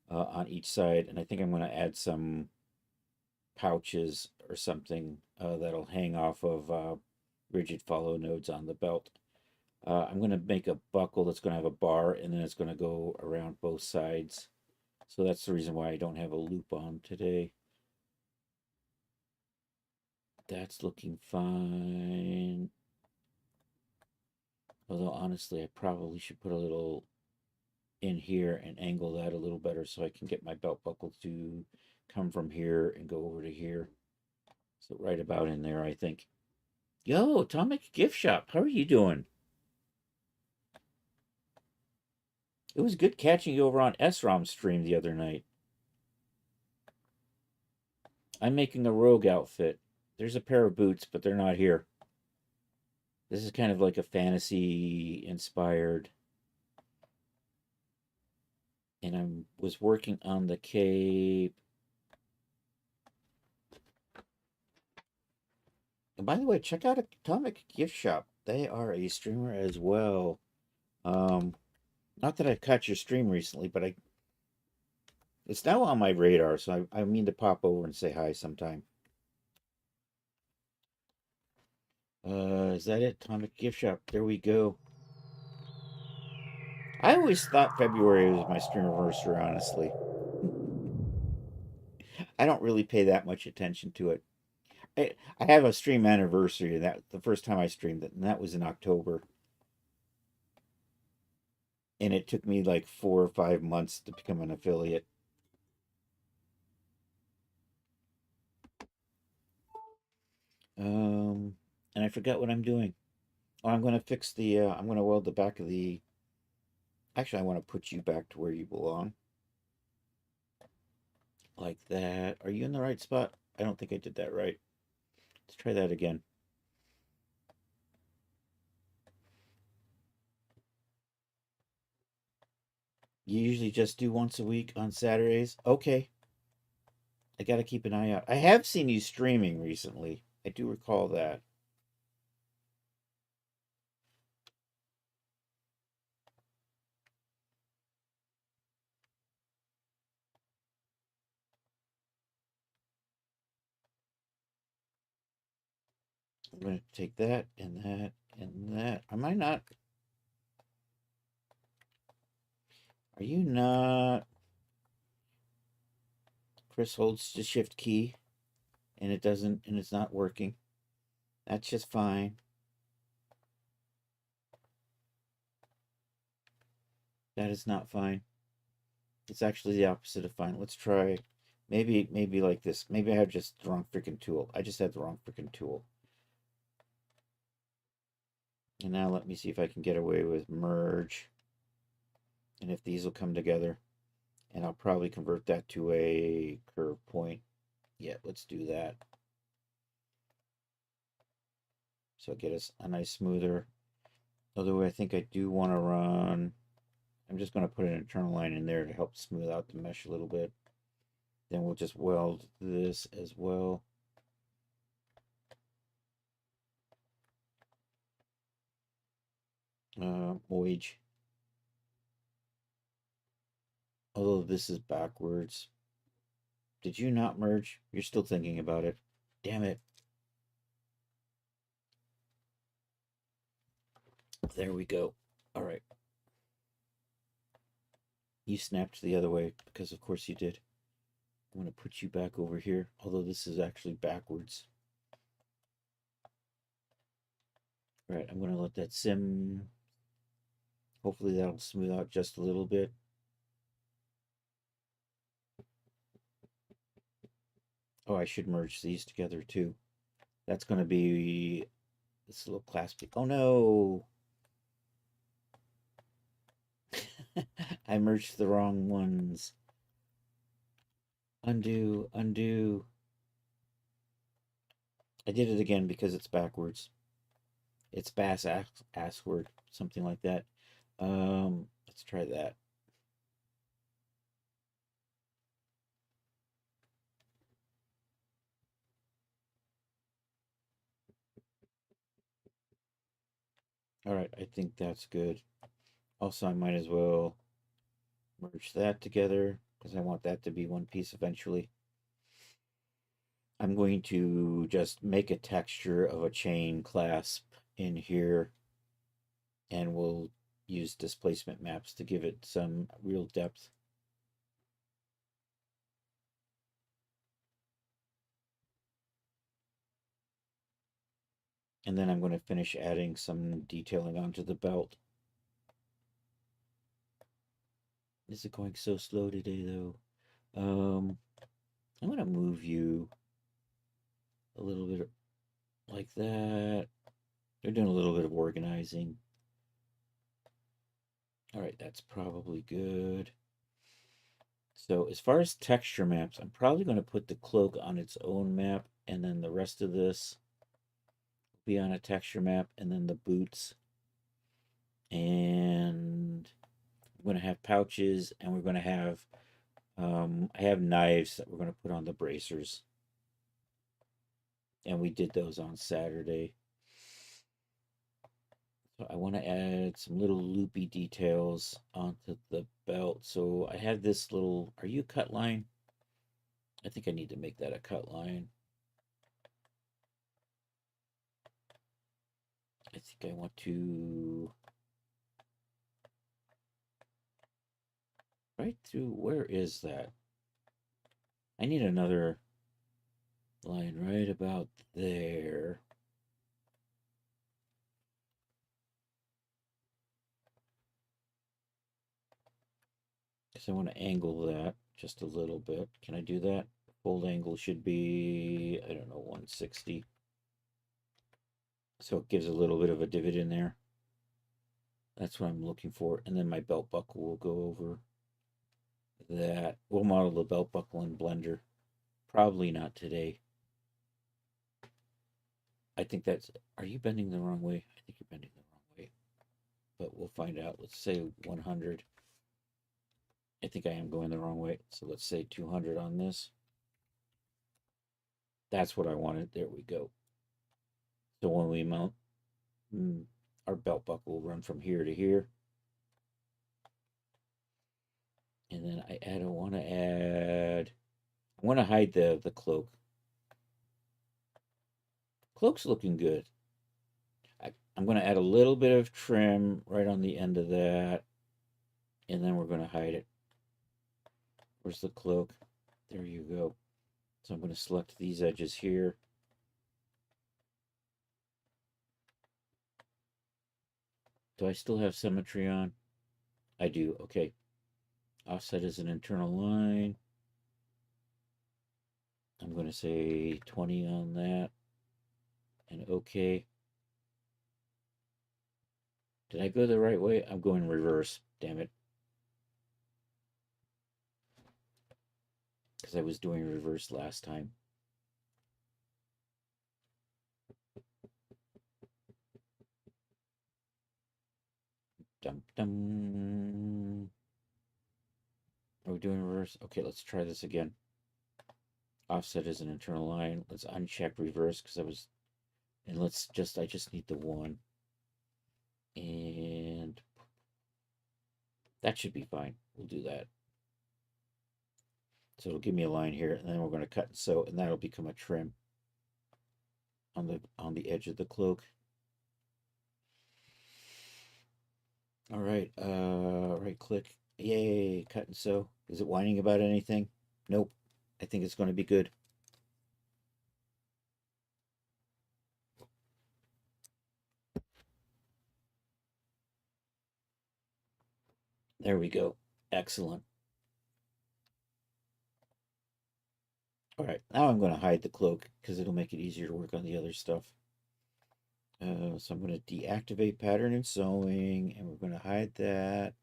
Speaker 1: on each side, and I think I'm going to add some pouches or something that'll hang off of rigid follow nodes on the belt. I'm going to make a buckle that's going to have a bar, and then it's going to go around both sides. So that's the reason why I don't have a loop on today. That's looking fine. Although honestly, I probably should put a little in here and angle that a little better so I can get my belt buckle to come from here and go over to here. So right about in there, I think. Yo, Atomic Gift Shop, how are you doing? It was good catching you over on SROM's stream the other night. I'm making a rogue outfit. There's a pair of boots, but they're not here. This is kind of like a fantasy inspired. And I was working on the cape. And by the way, check out Atomic Gift Shop. They are a streamer as well. Not that I've caught your stream recently, but It's now on my radar, so I mean to pop over and say hi sometime. Is that it? Atomic Gift Shop. There we go. I always thought February was my stream anniversary, honestly. I don't really pay that much attention to it. I have a stream anniversary, that the first time I streamed it, and that was in October. And it took me like 4 or 5 months to become an affiliate. Um, and I forgot what I'm doing. Oh, I'm going to fix the, I'm going to weld the back of the, actually, I want to put you back to where you belong. Like that. Are you in the right spot? I don't think I did that right. Let's try that again. You usually just do once a week on Saturdays? Okay. I got to keep an eye out. I have seen you streaming recently. I do recall that. I'm going to take that and that and that. Am I not? Are you not? Chris holds the shift key and it doesn't, and it's not working. That's just fine. That is not fine. It's actually the opposite of fine. Let's try. Maybe like this. Maybe I have just the wrong freaking tool. I just had the wrong freaking tool. And now let me see if I can get away with merge. And if these will come together. And I'll probably convert that to a curve point. Yeah, let's do that. So get us a nice smoother. Although I think I do want to run. I'm just going to put an internal line in there to help smooth out the mesh a little bit. Then we'll just weld this as well. Voyage. Although this is backwards. Did you not merge? You're still thinking about it. Damn it. There we go. All right. You snapped the other way because of course you did. I'm going to put you back over here, although this is actually backwards. All right, I'm going to let that sim. Hopefully that'll smooth out just a little bit. Oh, I should merge these together too. That's going to be this little class. Oh no! I merged the wrong ones. Undo, undo. I did it again because it's backwards. It's bass ass word, something like that. Let's try that. All right, I think that's good. Also, I might as well merge that together because I want that to be one piece eventually. I'm going to just make a texture of a chain clasp in here and we'll use displacement maps to give it some real depth. And then I'm going to finish adding some detailing onto the belt. Is it going so slow today though? I'm going to move you a little bit like that. They're doing a little bit of organizing. All right, that's probably good. So as far as texture maps, I'm probably going to put the cloak on its own map, and then the rest of this will be on a texture map, and then the boots. And I'm going to have pouches, and we're going to have, I have knives that we're going to put on the bracers. And we did those on Saturday. So I want to add some little loopy details onto the belt. So I have this little, are you a cut line? I think I need to make that a cut line. I think I want to right through, where is that? I need another line right about there. Because I want to angle that just a little bit. Can I do that? Fold angle should be, I don't know, 160. So it gives a little bit of a divot in there. That's what I'm looking for. And then my belt buckle will go over that. We'll model the belt buckle in Blender. Probably not today. I think that's, are you bending the wrong way? I think you're bending the wrong way. But we'll find out. Let's say 100. I think I am going the wrong way. So let's say 200 on this. That's what I wanted. There we go. So when we mount, our belt buckle will run from here to here. And then I want to hide the cloak. Cloak's looking good. I'm going to add a little bit of trim right on the end of that. And then we're going to hide it. Where's the cloak? There you go. So I'm going to select these edges here. Do I still have symmetry on? I do. Okay. Offset is an internal line. I'm going to say 20 on that. And okay. Did I go the right way? I'm going reverse. Damn it. Because I was doing reverse last time. Dum dum. Are we doing reverse? Okay, let's try this again. Offset is an internal line. Let's uncheck reverse because I was, and I just need the one. And that should be fine. We'll do that. So it'll give me a line here, and then we're going to cut and sew, and that'll become a trim on the edge of the cloak. All right, right click. Yay, cut and sew. Is it whining about anything? Nope. I think it's going to be good. There we go. Excellent. All right, now I'm going to hide the cloak because it'll make it easier to work on the other stuff. So I'm going to deactivate pattern and sewing, and we're going to hide that.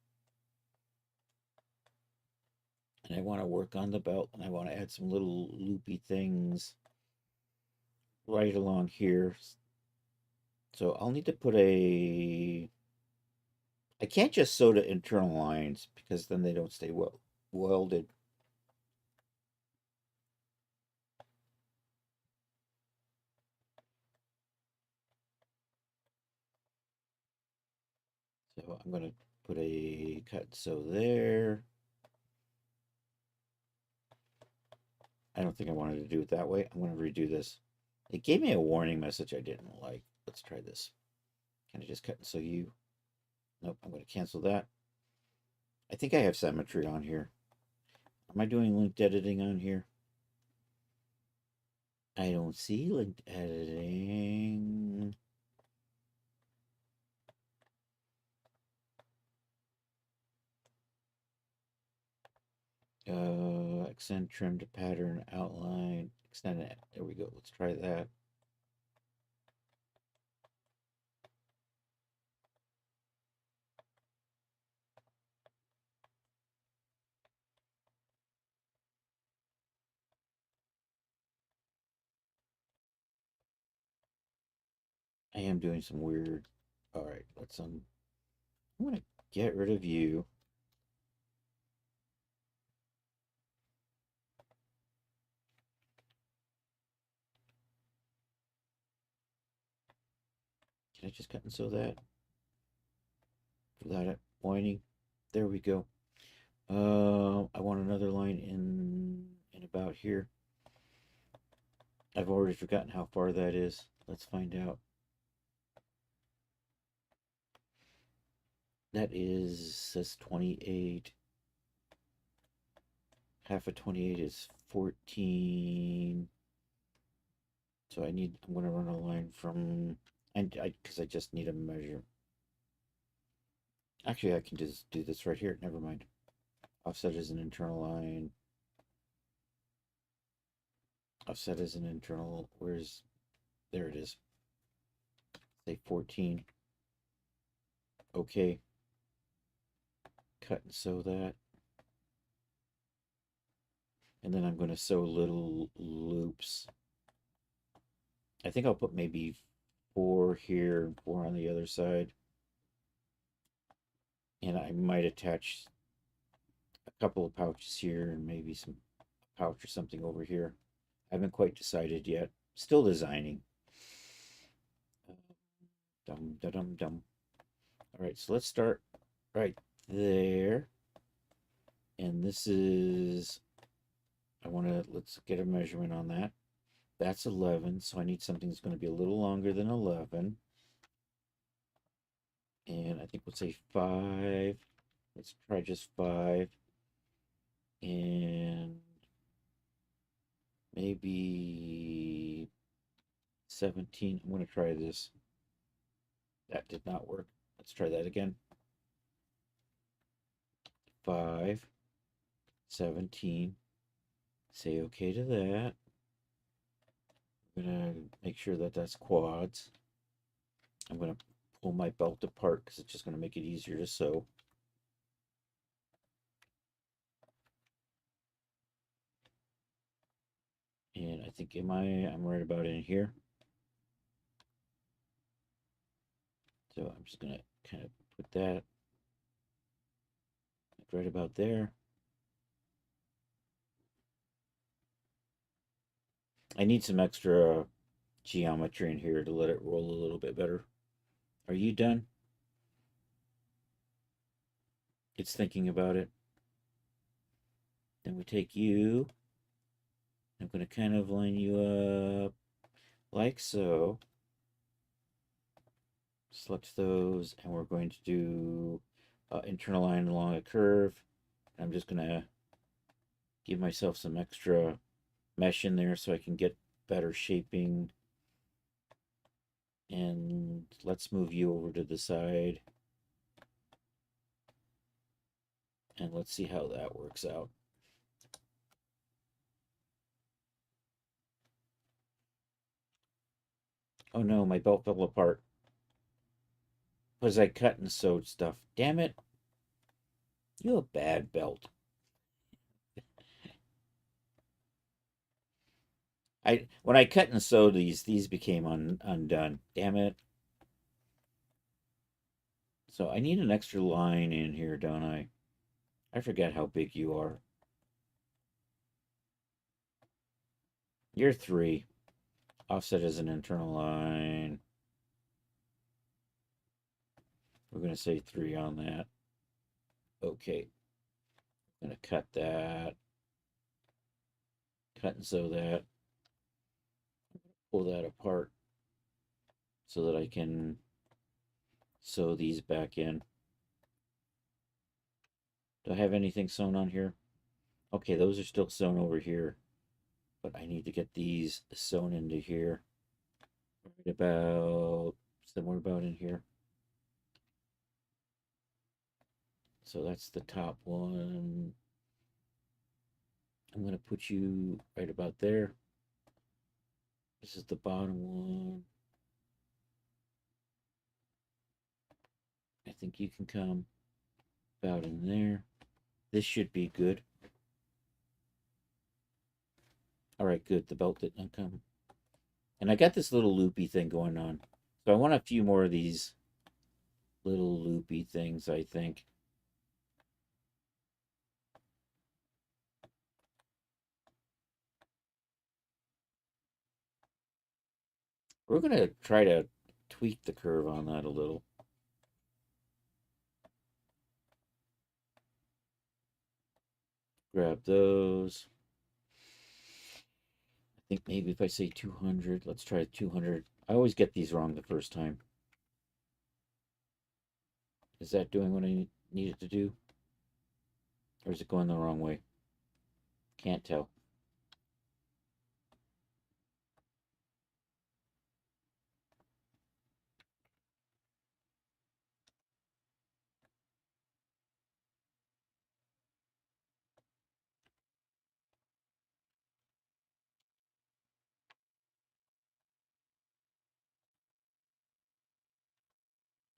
Speaker 1: And I want to work on the belt, and I want to add some little loopy things right along here. So I'll need to put I can't just sew to internal lines because then they don't stay welded. So I'm going to put a cut sew there. I don't think I wanted to do it that way. I'm going to redo this. It gave me a warning message I didn't like. Let's try this. Can I just cut and sew you? Nope, I'm going to cancel that. I think I have symmetry on here. Am I doing linked editing on here? I don't see linked editing. Extend trim to pattern outline. Extend it. There we go. Let's try that. I am doing some weird. All right, I'm gonna get rid of you. Can I just cut and sew that? without it pointing. There we go. I want another line in about here. I've already forgotten how far that is. Let's find out. That is, says 28. Half of 28 is 14. So I'm going to run a line from, because I just need a measure. Actually, I can just do this right here. Never mind. Offset is an internal line. Offset is an internal, there it is. Say 14. Okay. Cut and sew that. And then I'm going to sew little loops. I think I'll put maybe 4 here, 4 on the other side. And I might attach a couple of pouches here and maybe some pouch or something over here. I haven't quite decided yet. Still designing. Dum da dum dum. All right, so let's start right there. And this is, let's get a measurement on that. That's 11, so I need something that's going to be a little longer than 11. And I think we'll say 5. Let's try just 5. And maybe 17. I'm going to try this. That did not work. Let's try that again. 5, 17. Say okay to that. I'm going to make sure that that's quads. I'm going to pull my belt apart because it's just going to make it easier to sew. And I think I'm right about in here. So I'm just going to kind of put that right about there. I need some extra geometry in here to let it roll a little bit better. Are you done? It's thinking about it. Then we take you. I'm going to kind of line you up like so. Select those, and we're going to do internal line along a curve. I'm just going to give myself some extra mesh in there so I can get better shaping. And let's move you over to the side. And let's see how that works out. Oh no, my belt fell apart. Because I cut and sewed stuff. Damn it. You a bad belt. When I cut and sewed these became undone. Damn it. So I need an extra line in here, don't I? I forget how big you are. You're 3. Offset is an internal line. We're going to say 3 on that. Okay. I'm going to cut that. Cut and sew that. Pull that apart so that I can sew these back in. Do I have anything sewn on here? Okay, those are still sewn over here. But I need to get these sewn into here. Right about, somewhere about in here. So that's the top one. I'm going to put you right about there. This is the bottom one. I think you can come about in there. This should be good. All right, good. The belt didn't come. And I got this little loopy thing going on. So I want a few more of these little loopy things, I think. We're going to try to tweak the curve on that a little. grab those. I think maybe if I say 200, let's try 200. I always get these wrong the first time. Is that doing what I need it to do? Or is it going the wrong way? Can't tell.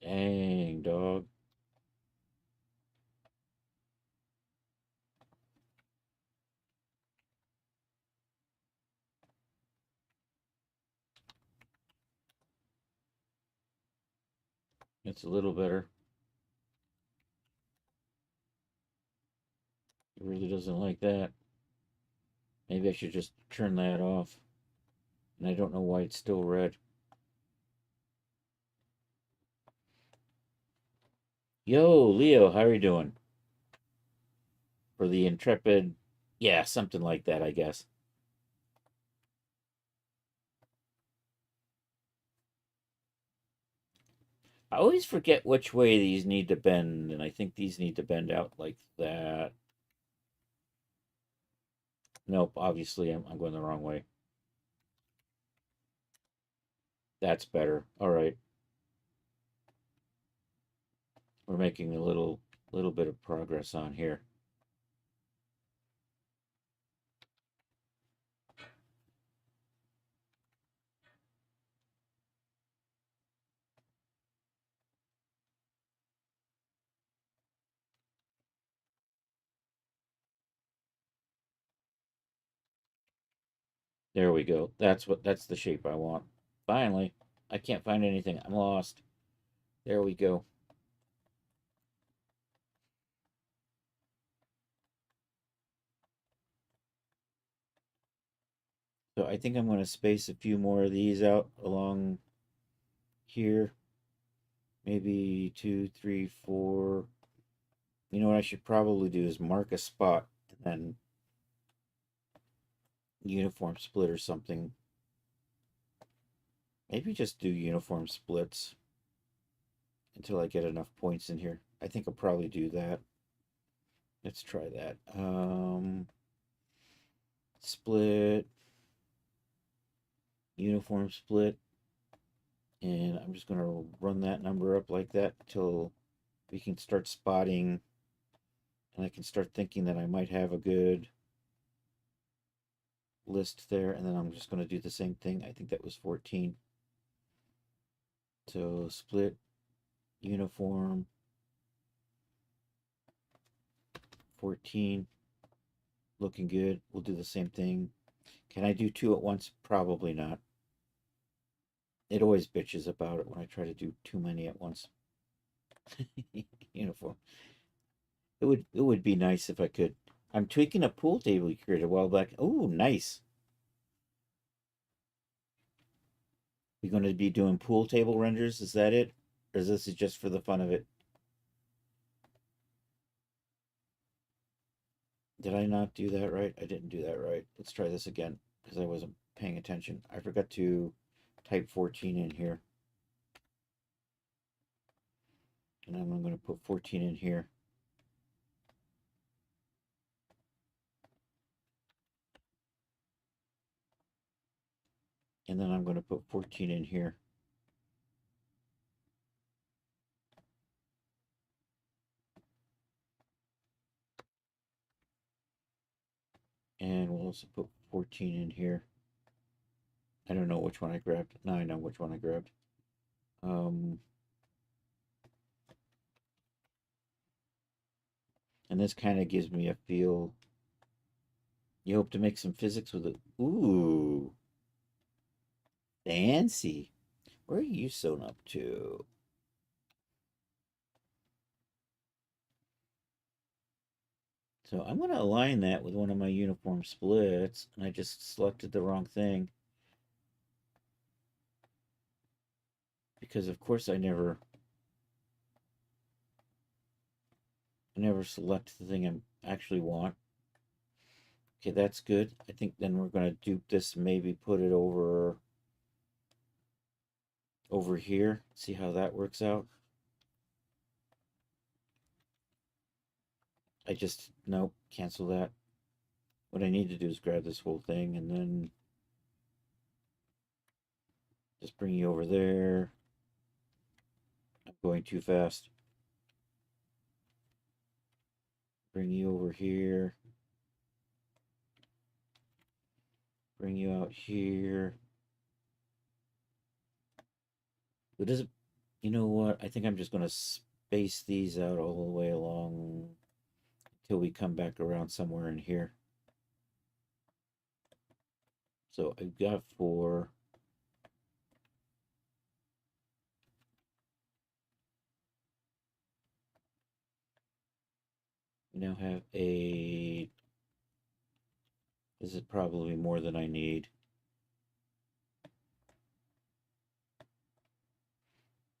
Speaker 1: Dang, dog. It's a little better. It really doesn't like that. Maybe I should just turn that off. And I don't know why it's still red. Yo, Leo, how are you doing? For the Intrepid, yeah, something like that, I guess. I always forget which way these need to bend, and I think these need to bend out like that. Nope, obviously I'm going the wrong way. That's better. All right. We're making a little bit of progress on here. There we go. That's the shape I want. Finally. I can't find anything. I'm lost. There we go. So I think I'm going to space a few more of these out along here. Maybe two, three, four. You know what I should probably do is mark a spot and then uniform split or something. Maybe just do uniform splits until I get enough points in here. I think I'll probably do that. Let's try that. Split, uniform split, and I'm just going to run that number up like that until we can start spotting, and I can start thinking that I might have a good list there, and then I'm just going to do the same thing. I think that was 14. So split, uniform, 14, looking good. We'll do the same thing. Can I do two at once? Probably not. It always bitches about it when I try to do too many at once. Uniform. It would be nice if I could. I'm tweaking a pool table you created a while back. Oh, nice. We're going to be doing pool table renders. Is that it? Or is this just for the fun of it? Did I not do that right? I didn't do that right. Let's try this again because I wasn't paying attention. I forgot to type 14 in here. And I'm going to put 14 in here. And then I'm going to put 14 in here. And we'll also put 14 in here. I don't know which one I grabbed. Now I know which one I grabbed. And this kind of gives me a feel. You hope to make some physics with it. Ooh, fancy. Where are you sewn up to? So I'm going to align that with one of my uniform splits. And I just selected the wrong thing. Because of course I never select the thing I actually want. Okay, that's good. I think then we're going to dupe this, maybe put it over here. See how that works out. Nope, cancel that. What I need to do is grab this whole thing and then just bring you over there. I'm going too fast. Bring you over here. Bring you out here. But does it, you know what? I think I'm just going to space these out all the way along until we come back around somewhere in here. So I've got 4. We now have 8. This is probably more than I need.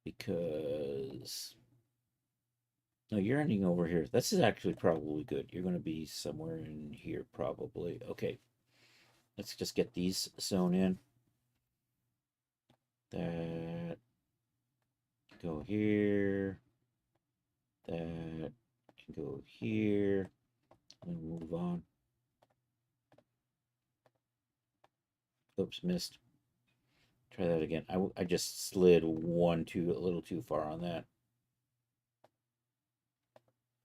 Speaker 1: Because no, you're ending over here. This is actually probably good. You're going to be somewhere in here probably. Okay, let's just get these sewn in. That go here. That can go here. And move on. Oops, missed. Try that again. I just slid a little too far on that.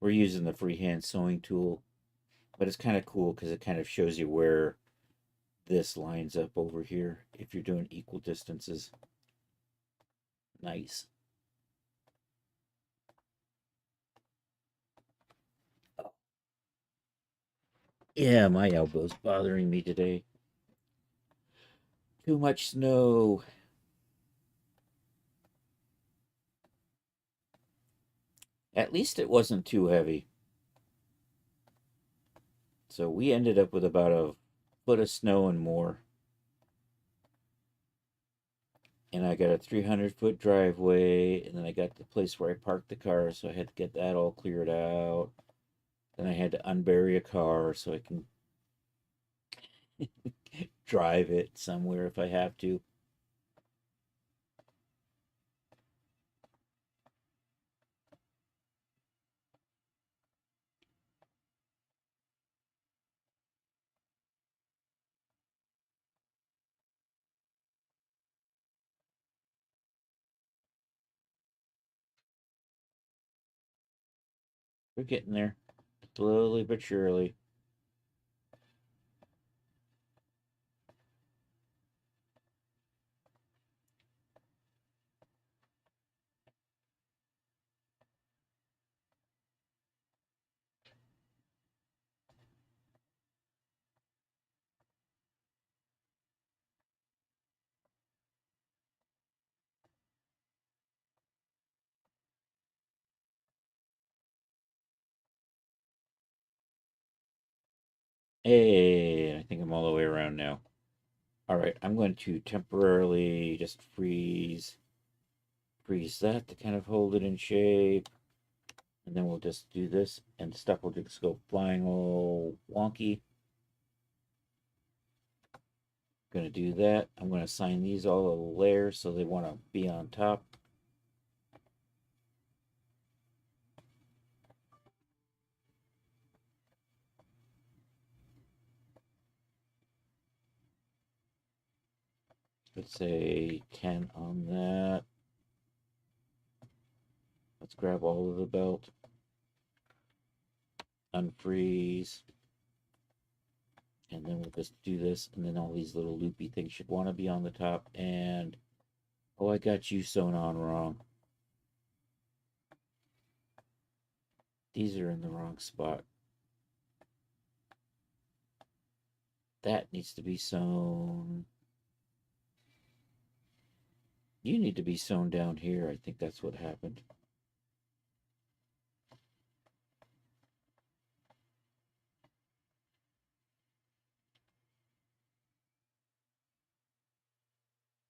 Speaker 1: We're using the freehand sewing tool, but it's kind of cool because it kind of shows you where this lines up over here if you're doing equal distances. Nice. Yeah, my elbow's bothering me today. Too much snow. At least it wasn't too heavy. So we ended up with about a foot of snow and more. And I got a 300-foot driveway, and then I got the place where I parked the car, so I had to get that all cleared out. Then I had to unbury a car so I can drive it somewhere if I have to. We're getting there, slowly but surely. Hey, I think I'm all the way around now. All right, I'm going to temporarily just freeze that to kind of hold it in shape. And then we'll just do this, and stuff will just go flying all wonky. Going to do that. I'm going to assign these all a layer so they want to be on top. Let's say 10 on that. Let's grab all of the belt. Unfreeze. And then we'll just do this, and then all these little loopy things should want to be on the top. And oh, I got you sewn on wrong. These are in the wrong spot. That needs to be sewn. You need to be sewn down here. I think that's what happened.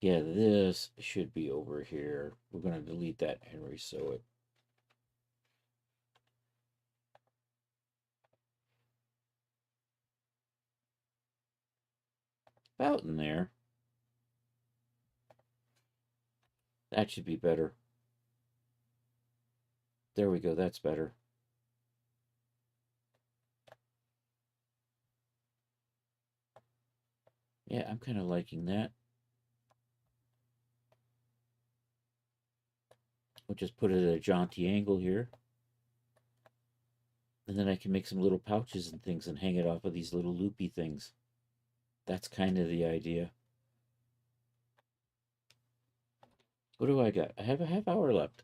Speaker 1: Yeah, this should be over here. We're going to delete that and resew it. About in there. That should be better. There we go. That's better. Yeah, I'm kind of liking that. We'll just put it at a jaunty angle here. And then I can make some little pouches and things and hang it off of these little loopy things. That's kind of the idea. What do I got? I have a half hour left.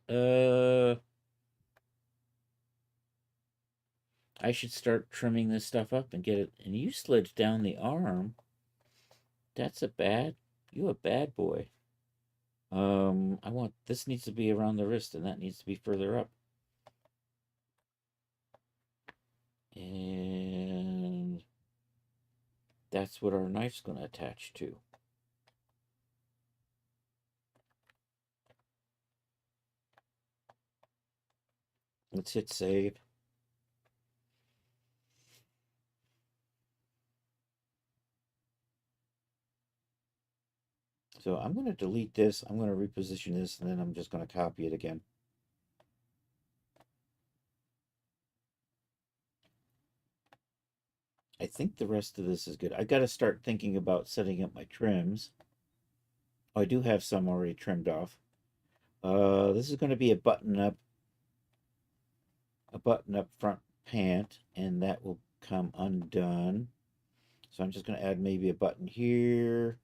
Speaker 1: I should start trimming this stuff up and get it. And you sledged down the arm. That's you a bad boy. This needs to be around the wrist and that needs to be further up. And that's what our knife's going to attach to. Let's hit save. So I'm going to delete this. I'm going to reposition this, and then I'm just going to copy it again. I think the rest of this is good. I got to start thinking about setting up my trims. Oh, I do have some already trimmed off. This is going to be a button-up front pant, and that will come undone. So I'm just going to add maybe a button here.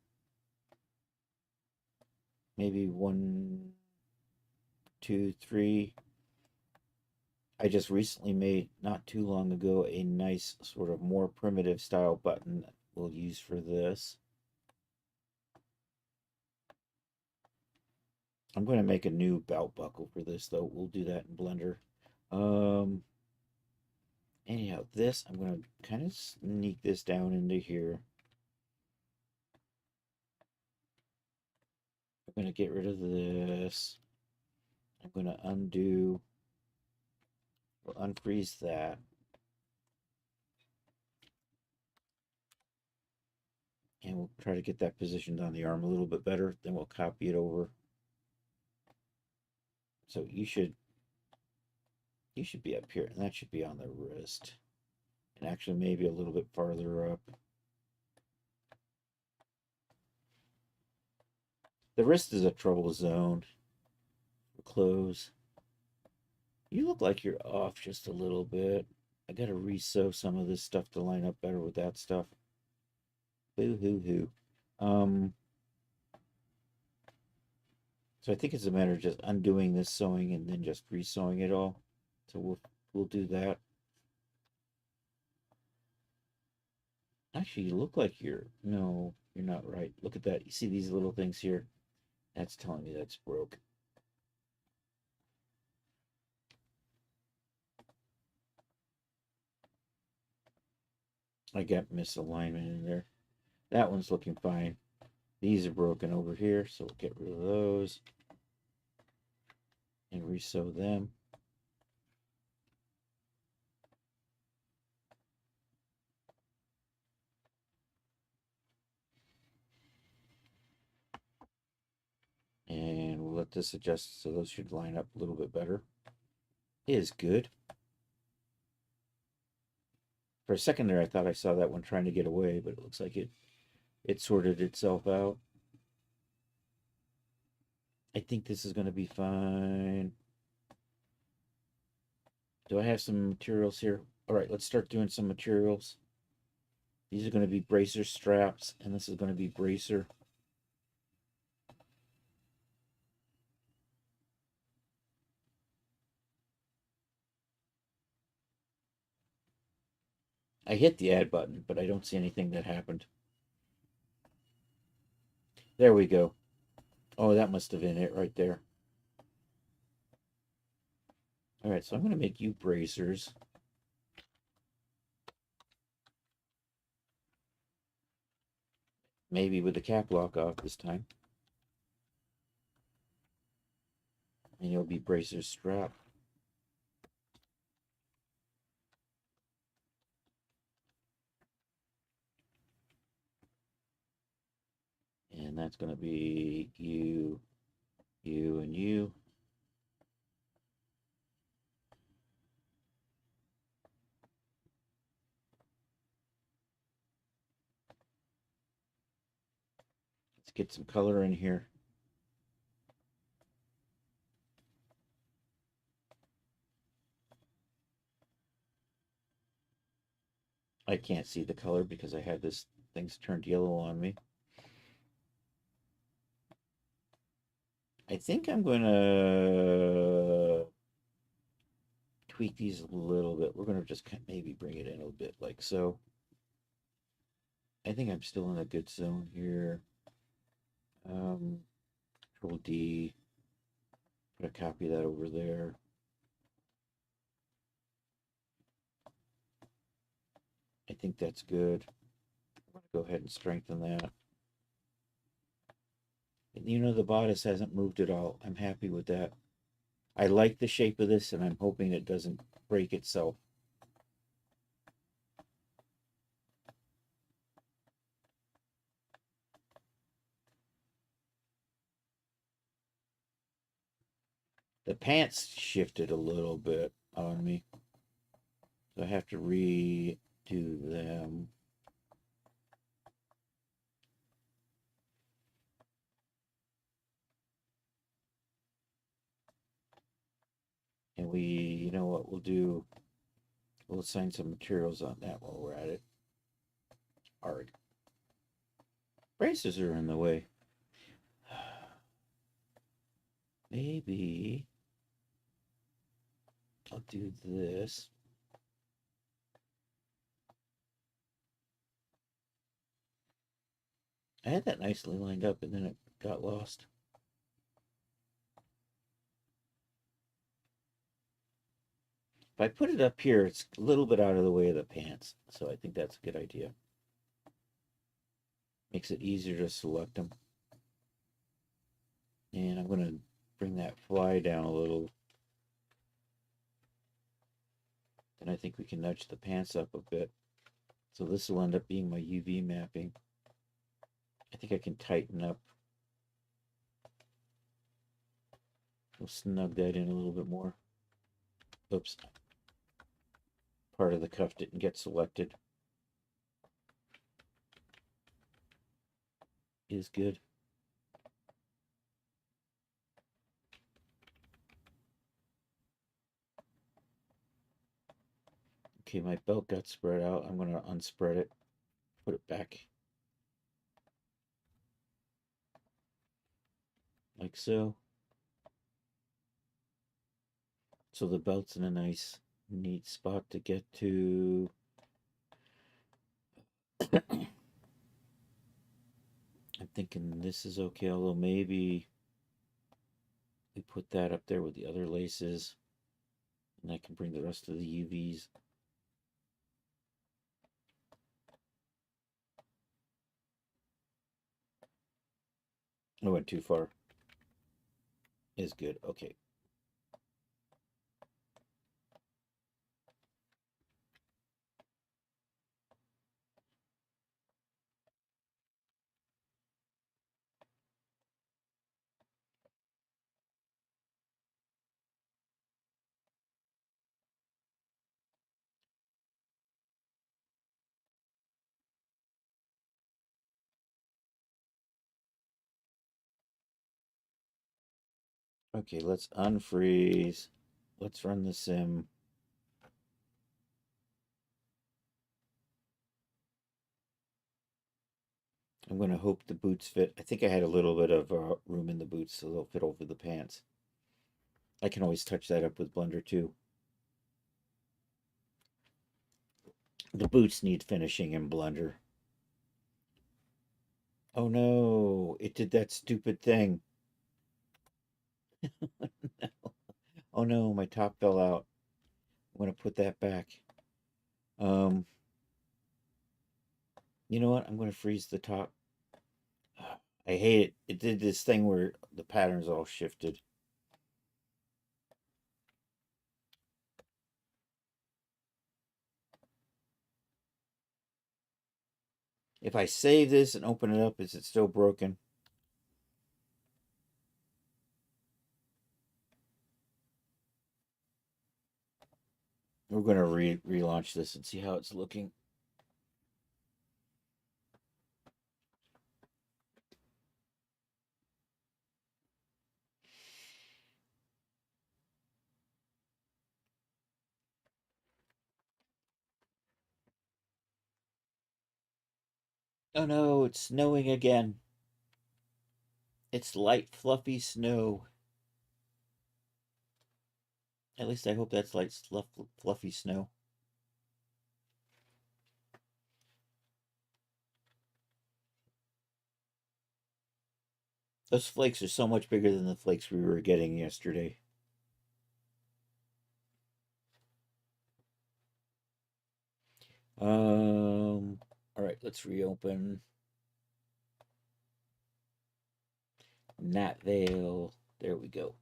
Speaker 1: Maybe 1, 2, 3. I just recently made, not too long ago, a nice sort of more primitive style button that we'll use for this. I'm going to make a new belt buckle for this, though. We'll do that in Blender. Anyhow, this, I'm going to kind of sneak this down into here. I'm going to get rid of this. I'm going to we'll unfreeze that. And we'll try to get that positioned on the arm a little bit better. Then we'll copy it over. So you should be up here, and that should be on the wrist. And actually maybe a little bit farther up. The wrist is a trouble zone. We'll close. You look like you're off just a little bit. I gotta re-sew some of this stuff to line up better with that stuff. Boo-hoo-hoo. So I think it's a matter of just undoing this sewing and then just re-sewing it all. So we'll do that. Actually, you look like no, you're not right. Look at that. You see these little things here? That's telling me that's broke. I got misalignment in there. That one's looking fine. These are broken over here, so we'll get rid of those and re-sew them. And we'll let this adjust so those should line up a little bit better. It is good. For a second there, I thought I saw that one trying to get away, but it looks like it sorted itself out. I think this is going to be fine. Do I have some materials here? All right, let's start doing some materials. These are going to be bracer straps, and this is going to be bracer. I hit the add button, but I don't see anything that happened. There we go. Oh, that must have been it right there. All right, so I'm going to make you bracers. Maybe with the cap lock off this time. And you'll be bracer strap. And that's going to be you, you, and you. Let's get some color in here. I can't see the color because I had this thing's turned yellow on me. I think I'm going to tweak these a little bit. We're going to just maybe bring it in a little bit like so. I think I'm still in a good zone here. Control D, put a copy of that over there. I think that's good. I'm going to go ahead and strengthen that. And you know, the bodice hasn't moved at all. I'm happy with that. I like the shape of this, and I'm hoping it doesn't break itself. The pants shifted a little bit on me, so I have to redo them. And you know what we'll do? We'll assign some materials on that while we're at it. Art. Braces are in the way. Maybe I'll do this. I had that nicely lined up and then it got lost. If I put it up here, it's a little bit out of the way of the pants. So I think that's a good idea. Makes it easier to select them. And I'm going to bring that fly down a little. Then I think we can nudge the pants up a bit. So this will end up being my UV mapping. I think I can tighten up. We'll snug that in a little bit more. Oops. Part of the cuff didn't get selected. Is good. Okay, my belt got spread out. I'm going to unspread it, put it back like so. So the belt's in a nice, neat spot to get to. I'm thinking this is okay, although maybe we put that up there with the other laces, and I can bring the rest of the UVs. I went too far. Is good. Okay. Okay, let's unfreeze. Let's run the sim. I'm going to hope the boots fit. I think I had a little bit of room in the boots, so they'll fit over the pants. I can always touch that up with Blender too. The boots need finishing in Blender. Oh no, it did that stupid thing. Oh no, my top fell out. I'm going to put that back. Um, you know what? I'm going to freeze the top. I hate it. It did this thing where the patterns all shifted. If I save this and open it up, is it still broken? We're going to relaunch this and see how it's looking. Oh no, it's snowing again. It's light, fluffy snow. At least I hope that's light, fluffy snow. Those flakes are so much bigger than the flakes we were getting yesterday. All right, let's reopen Nightveil. There we go.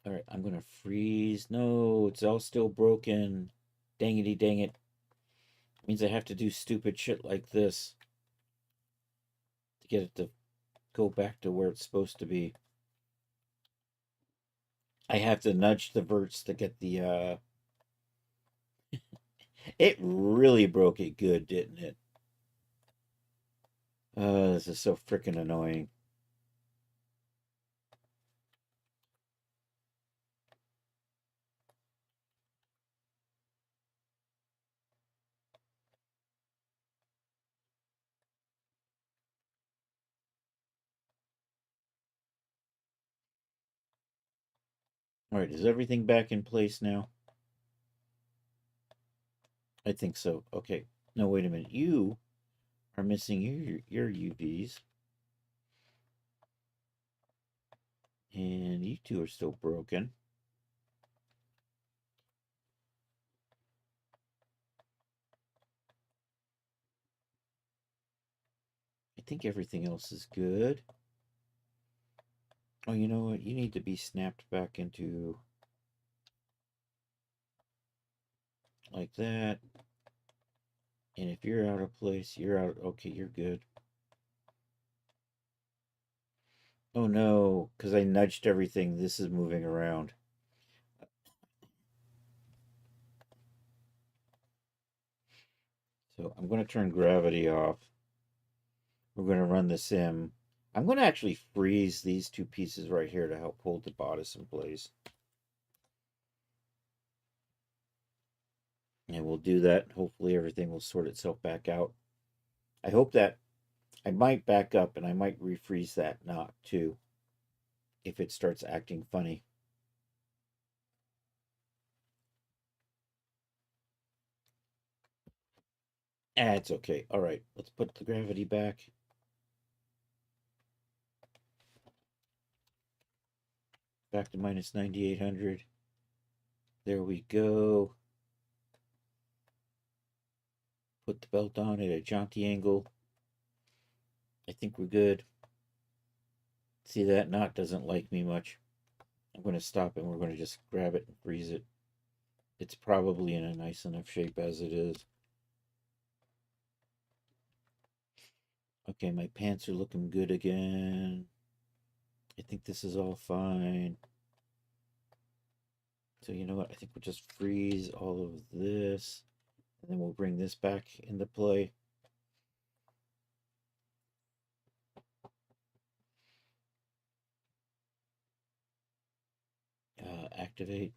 Speaker 1: All right, I'm gonna freeze. No, it's all still broken. Dangity dang it. Means I have to do stupid shit like this to get it to go back to where it's supposed to be. I have to nudge the verts to get the it really broke it good, didn't it? This is so freaking annoying. All right, is everything back in place now? I think so. Okay. No, wait a minute. You are missing your UVs. And you two are still broken. I think everything else is good. Oh, you know what? You need to be snapped back into like that. And if you're out of place, you're out. Okay, you're good. Oh no, because I nudged everything. This is moving around. So I'm going to turn gravity off. We're going to run the sim. I'm going to actually freeze these two pieces right here to help hold the bodice in place. And we'll do that. Hopefully everything will sort itself back out. I hope that I might back up and I might refreeze that knot too if it starts acting funny. Ah, it's okay. All right, let's put the gravity back. Back to minus 9,800. There we go. Put the belt on at a jaunty angle. I think we're good. See, that knot doesn't like me much. I'm going to stop and we're going to just grab it and freeze it. It's probably in a nice enough shape as it is. Okay, my pants are looking good again. I think this is all fine. So you know what? I think we'll just freeze all of this. And then we'll bring this back into play. Activate,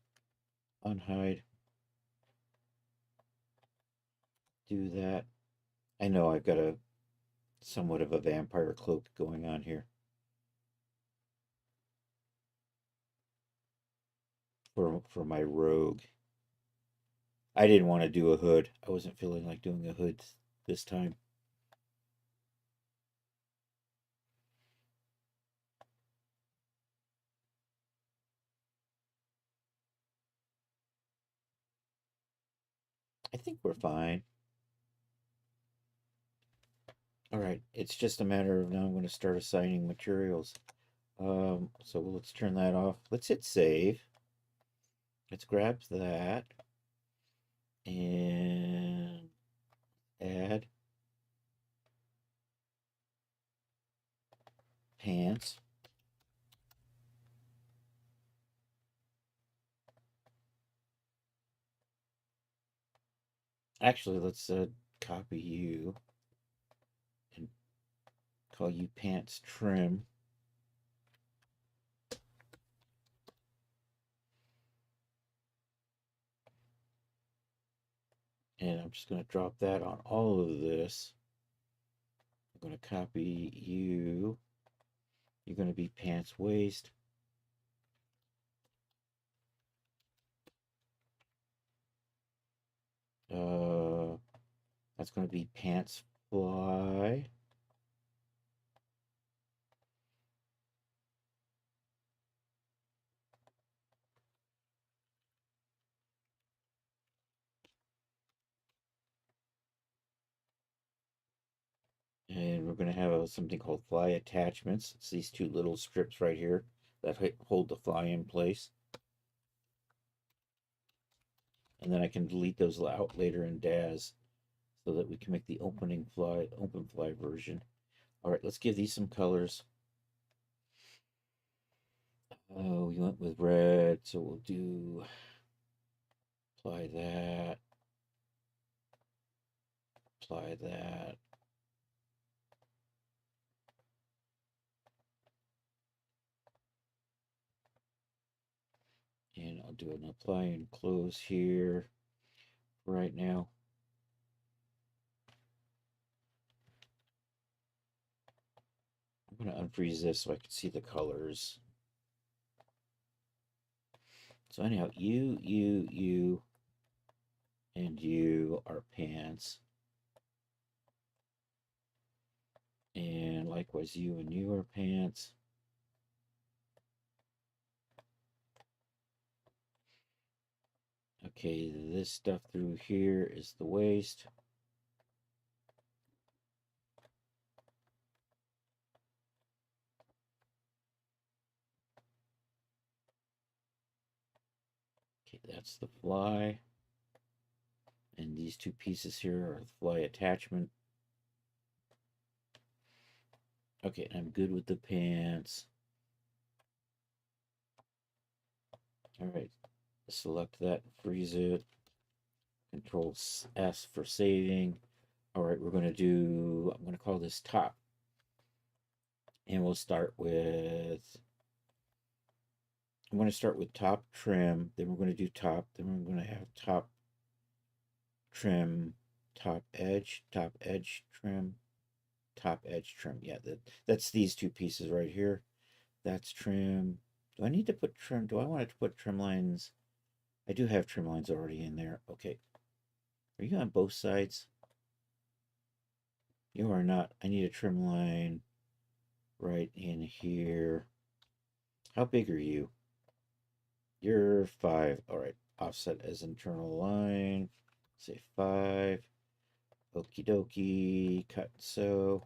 Speaker 1: unhide, do that. I know I've got a somewhat of a vampire cloak going on here for my rogue. I didn't want to do a hood. I wasn't feeling like doing a hood this time. I think we're fine. All right, it's just a matter of now I'm going to start assigning materials. So let's turn that off. Let's hit save. Let's grab that and add pants. Actually, let's copy you and call you pants trim. And I'm just going to drop that on all of this. I'm going to copy you. You're going to be pants waist. That's going to be pants fly. And we're going to have something called fly attachments. It's these two little strips right here that hold the fly in place. And then I can delete those out later in DAZ so that we can make the open fly version. All right, let's give these some colors. Oh, we went with red, so we'll do apply that, apply that. And I'll do an apply and close here right now. I'm going to unfreeze this so I can see the colors. So anyhow, you, and you are pants. And likewise, you and you are pants. Okay, this stuff through here is the waist. Okay, that's the fly. And these two pieces here are the fly attachment. Okay, I'm good with the pants. All right, select that, freeze it. Control S for saving. All right, we're going to I'm going to call this top. And we'll start with, I'm going to start with top trim. Then we're going to do top. Then we're going to have top trim, top edge trim, top edge trim. Yeah, that's these two pieces right here. That's trim. Do I need to put trim? Do I want to put trim lines? I do have trim lines already in there. Okay. Are you on both sides? You are not. I need a trim line right in here. How big are you? You're 5. All right. Offset as internal line. Say 5. Okie dokie. Cut so.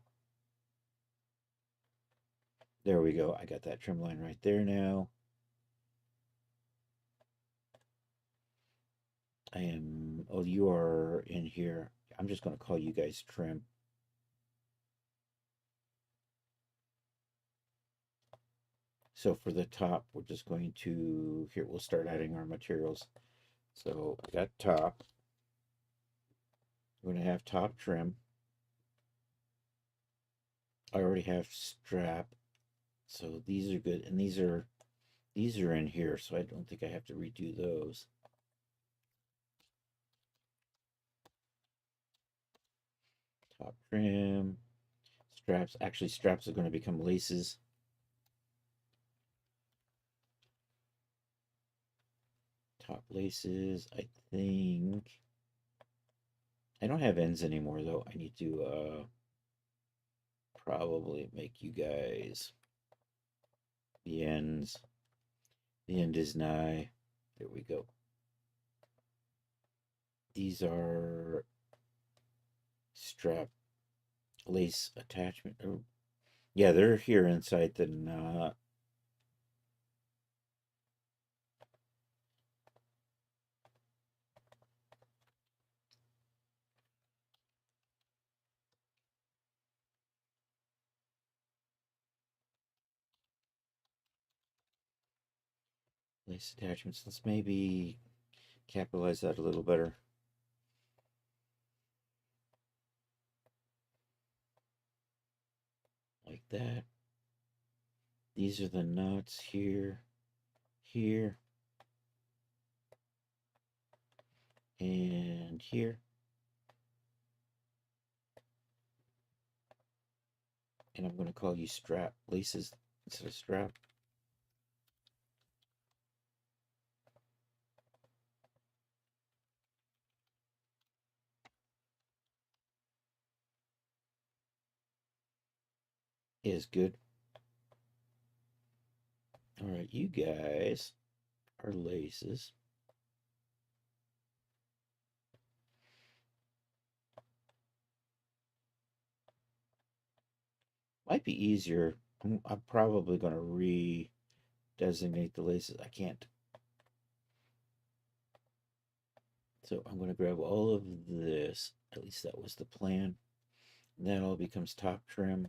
Speaker 1: There we go. I got that trim line right there now. I am. Oh, you are in here. I'm just going to call you guys trim. So for the top, we're just going to, here, we'll start adding our materials. So I got top. We're going to have top trim. I already have strap. So these are good. And these are in here. So I don't think I have to redo those. Top trim. Straps. Actually, straps are going to become laces. Top laces. I think. I don't have ends anymore, though. I need to probably make you guys the ends. The end is nigh. There we go. These are strap lace attachment. Oh, yeah, they're here inside the knot. Lace attachments. Let's maybe capitalize that a little better. like that. These are the knots here, here, and here. And I'm going to call you strap laces instead of strap. Is good. All right, you guys are laces. Might be easier. I'm probably going to re-designate the laces. I can't. So I'm going to grab all of this. At least that was the plan. And that all becomes top trim.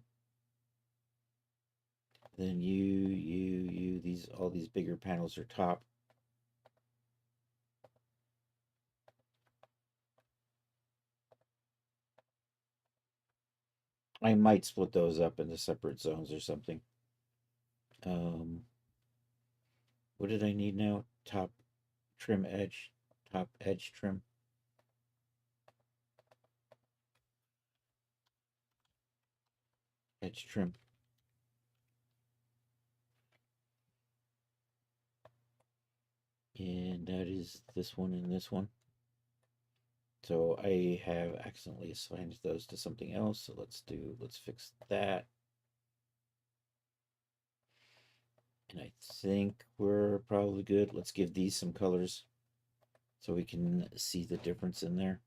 Speaker 1: Then these all these bigger panels are top. I might split those up into separate zones or something. What did I need now? Top trim edge, top edge trim. Edge trim. And that is this one and this one. So I have accidentally assigned those to something else. So let's fix that. And I think we're probably good. Let's give these some colors so we can see the difference in there.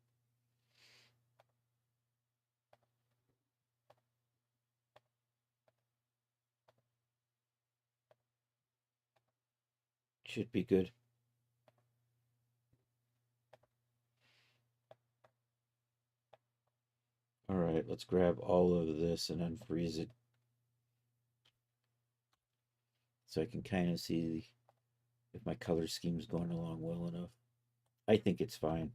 Speaker 1: Should be good. All right, let's grab all of this and unfreeze it so I can kind of see if my color scheme is going along well enough. I think it's fine.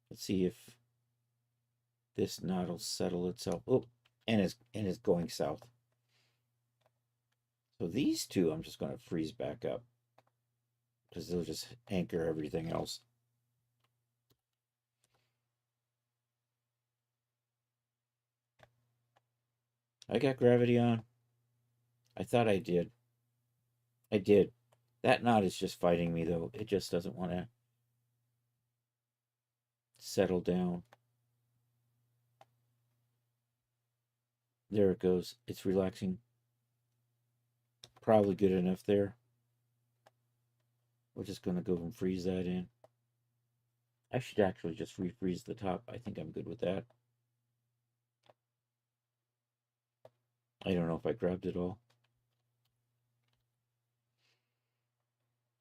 Speaker 1: Let's see if this knot will settle itself. Oh, and it's going south. So these two I'm just going to freeze back up because they'll just anchor everything else. I got gravity on. I thought I did. I did. That knot is just fighting me though. It just doesn't want to settle down. There it goes. It's relaxing. Probably good enough there. We're just going to go and freeze that in. I should actually just refreeze the top. I think I'm good with that. I don't know if I grabbed it all.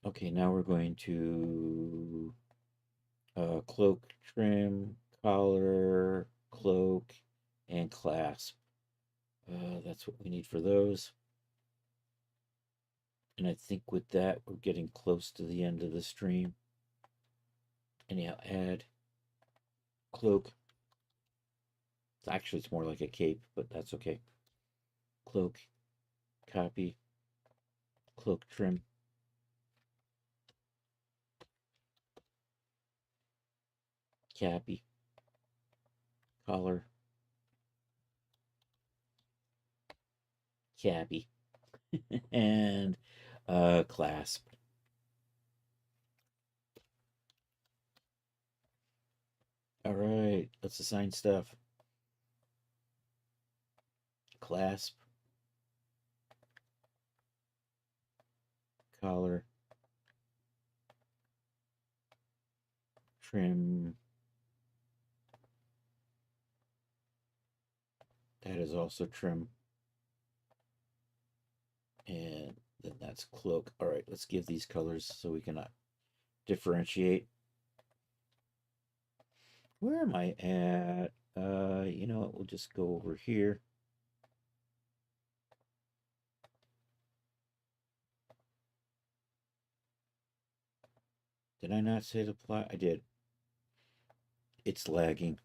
Speaker 1: Okay, now we're going to cloak trim, collar, cloak, and clasp. That's what we need for those. And I think with that, we're getting close to the end of the stream. Anyhow, add cloak. Actually, it's more like a cape, but that's okay. Cloak, copy, cloak trim. Cappy, collar, cappy, and clasp. All right, let's assign stuff. Clasp, collar, trim. That is also trim. And then that's cloak. All right, let's give these colors so we can differentiate. Where am I at? You know what? We'll just go over here. Did I not say the plot? I did. It's lagging.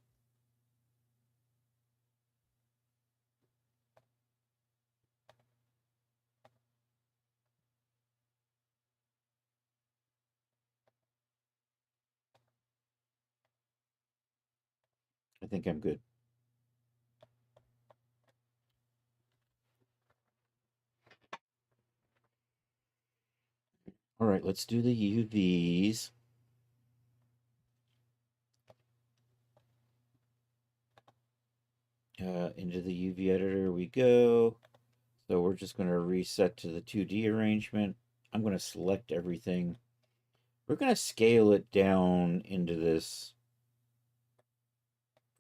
Speaker 1: I think I'm good. All right, let's do the UVs. Into the UV editor we go. So we're just going to reset to the 2D arrangement. I'm going to select everything. We're going to scale it down into this.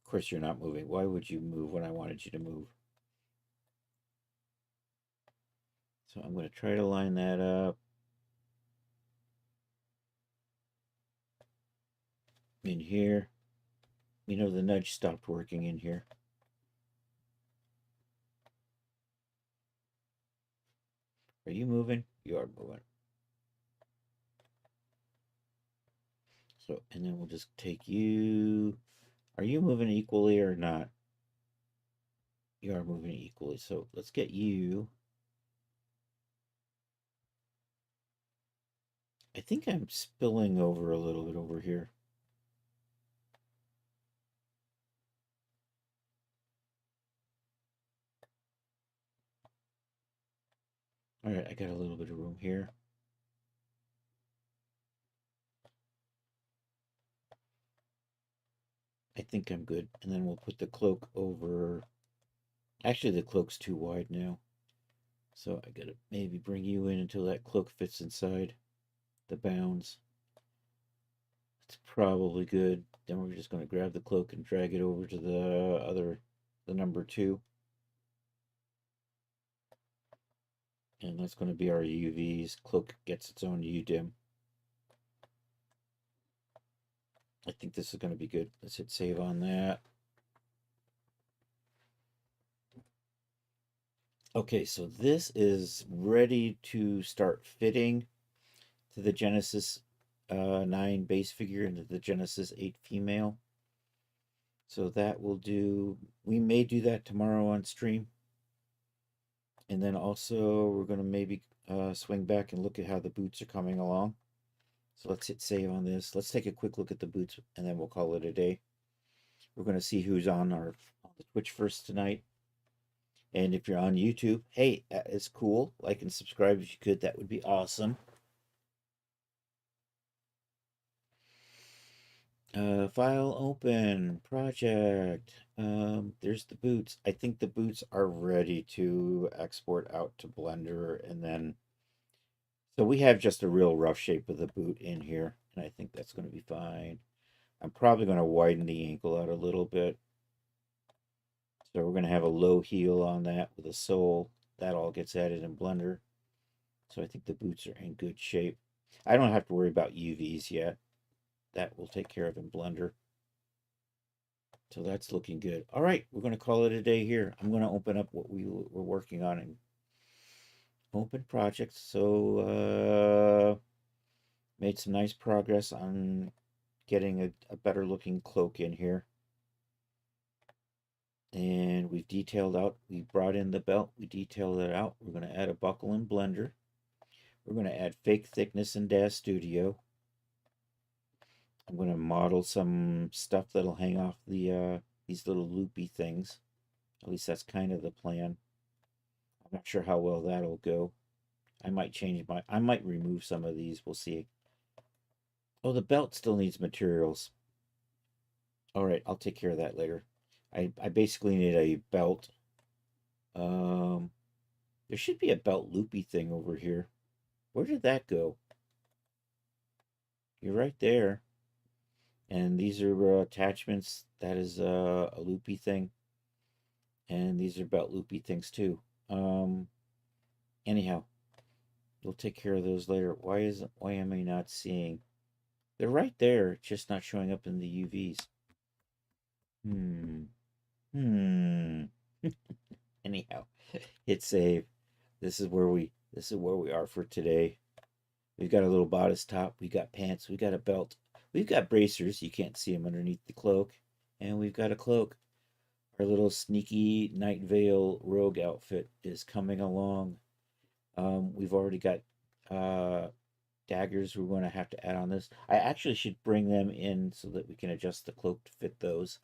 Speaker 1: Of course, you're not moving. Why would you move when I wanted you to move? So I'm going to try to line that up. In here. You know, the nudge stopped working in here. Are you moving? You are moving. So, and then we'll just take you. Are you moving equally or not? You are moving equally. So let's get you. I think I'm spilling over a little bit over here. All right, I got a little bit of room here. I think I'm good. And then we'll put the cloak over. Actually, the cloak's too wide now. So I gotta maybe bring you in until that cloak fits inside the bounds. It's probably good. Then we're just gonna grab the cloak and drag it over to the number 2. And that's gonna be our UVs. Cloak gets its own UDIM. I think this is gonna be good. Let's hit save on that. Okay, so this is ready to start fitting to the Genesis 9 base figure into the Genesis 8 female. So that will do. We may do that tomorrow on stream. And then also we're going to maybe swing back and look at how the boots are coming along. So let's hit save on this. Let's take a quick look at the boots and then we'll call it a day. We're going to see who's on the Twitch first tonight. And if you're on YouTube, hey, that is cool. Like and subscribe if you could. That would be awesome. File open, project. There's the boots. I think the boots are ready to export out to Blender and then. So we have just a real rough shape of the boot in here, and I think that's going to be fine. I'm probably going to widen the ankle out a little bit. So we're going to have a low heel on that with a sole. That all gets added in Blender. So I think the boots are in good shape. I don't have to worry about UVs yet. That we'll take care of in Blender. So that's looking good. All right, we're going to call it a day here. I'm going to open up what we were working on and open projects. So made some nice progress on getting a better looking cloak in here. And we've detailed out, we brought in the belt, we detailed it out. We're going to add a buckle in Blender. We're going to add fake thickness in DAZ Studio. I'm going to model some stuff that'll hang off the these little loopy things. At least that's kind of the plan. I'm not sure how well that'll go. I might remove some of these. We'll see. Oh, the belt still needs materials. All right, I'll take care of that later. I basically need a belt. Um, there should be a belt loopy thing over here. Where did that go? You're right there. And these are attachments. That is a loopy thing. And these are belt loopy things too. Anyhow, we'll take care of those later. Why am I not seeing? They're right there, just not showing up in the UVs. Hmm. Anyhow, hit save. This is where we are for today. We've got a little bodice top, we got pants, we got a belt, we've got bracers, you can't see them underneath the cloak, and we've got a cloak. Our little sneaky Nightveil rogue outfit is coming along. We've already got daggers we're going to have to add on this. I actually should bring them in so that we can adjust the cloak to fit those.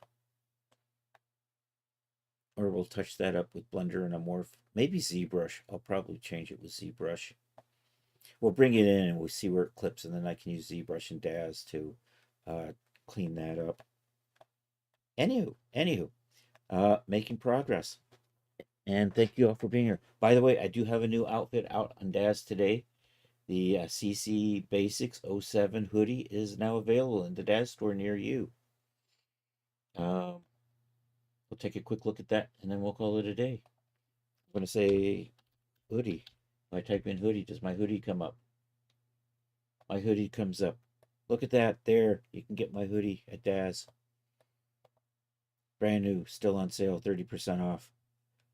Speaker 1: Or we'll touch that up with Blender and a morph. Maybe ZBrush. I'll probably change it with ZBrush. We'll bring it in and we'll see where it clips, and then I can use ZBrush and Daz to clean that up. Anywho, making progress. And thank you all for being here. By the way, I do have a new outfit out on Daz today. The CC Basics 07 hoodie is now available in the Daz store near you. We'll take a quick look at that, and then we'll call it a day. I'm going to say hoodie. If I type in hoodie, does my hoodie come up? My hoodie comes up. Look at that. There. You can get my hoodie at Daz. Brand new. Still on sale. 30% off.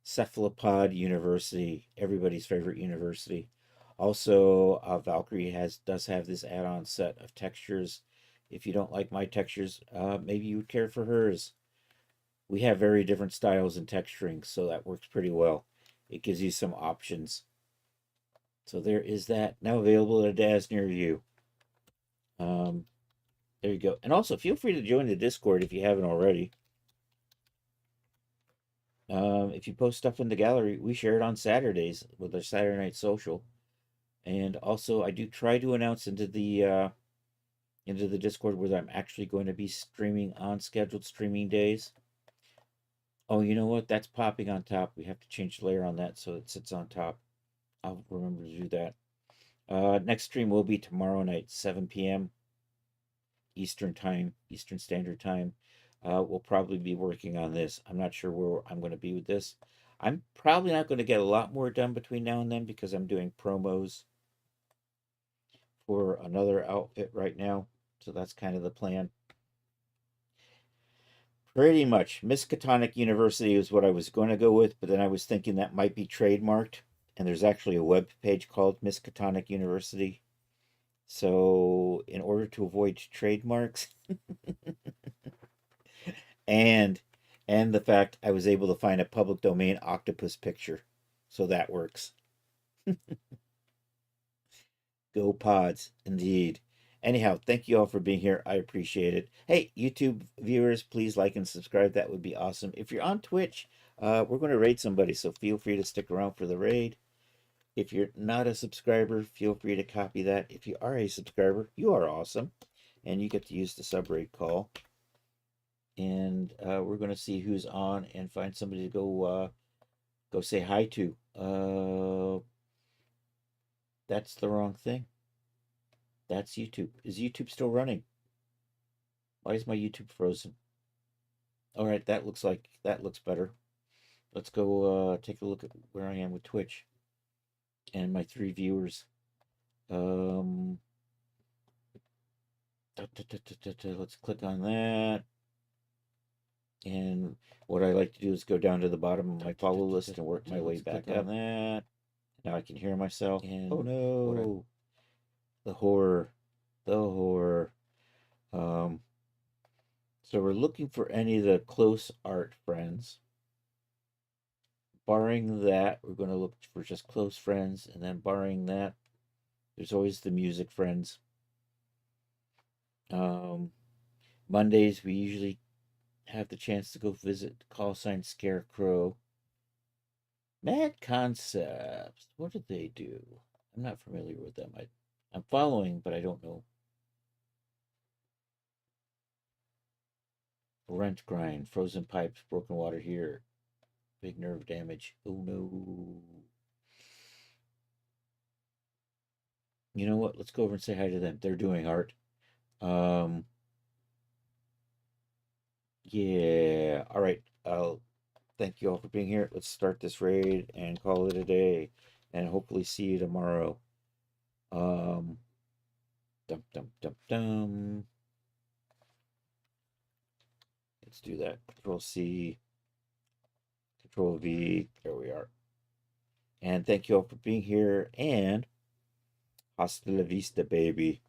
Speaker 1: Cephalopod University. Everybody's favorite university. Also, Valkyrie does have this add-on set of textures. If you don't like my textures, maybe you would care for hers. We have very different styles in texturing, so that works pretty well. It gives you some options. So there is that. Now available at a Daz near you. There you go. And also, feel free to join the Discord if you haven't already. If you post stuff in the gallery, we share it on Saturdays with our Saturday Night Social. And also, I do try to announce into the Discord whether I'm actually going to be streaming on scheduled streaming days. Oh, you know what? That's popping on top. We have to change the layer on that so it sits on top. I'll remember to do that. Next stream will be tomorrow night, 7 p.m. Eastern Time, Eastern Standard Time. We'll probably be working on this. I'm not sure where I'm going to be with this. I'm probably not going to get a lot more done between now and then because I'm doing promos for another outfit right now. So that's kind of the plan. Pretty much. Miskatonic University is what I was going to go with, but then I was thinking that might be trademarked. And there's actually a web page called Miskatonic University. So in order to avoid trademarks and the fact I was able to find a public domain octopus picture. So that works. Go pods, indeed. Anyhow, thank you all for being here. I appreciate it. Hey, YouTube viewers, please like and subscribe. That would be awesome. If you're on Twitch, we're going to raid somebody, so feel free to stick around for the raid. If you're not a subscriber, feel free to copy that. If you are a subscriber, you are awesome, and you get to use the sub raid call. And we're going to see who's on and find somebody to go say hi to. That's the wrong thing. That's YouTube. Is YouTube still running? Why is my YouTube frozen? All right, that looks better. Let's go take a look at where I am with Twitch and my 3 viewers. Let's click on that. And what I like to do is go down to the bottom of my follow list and work my way back on that. Now I can hear myself. And oh no, the horror. So we're looking for any of the close art friends. Barring that, we're going to look for just close friends, and then barring that, there's always the music friends. Mondays we usually have the chance to go visit Call Sign Scarecrow. Mad Concepts. What did they do? I'm not familiar with them. I'm following, but I don't know. Rent grind, frozen pipes, broken water here. Big nerve damage. Oh no. You know what? Let's go over and say hi to them. They're doing art. Yeah. All right. I'll thank you all for being here. Let's start this raid and call it a day. And hopefully see you tomorrow. Dum dum dum dum. Let's do that. Control C. Control V. There we are. And thank you all for being here. And hasta la vista, baby.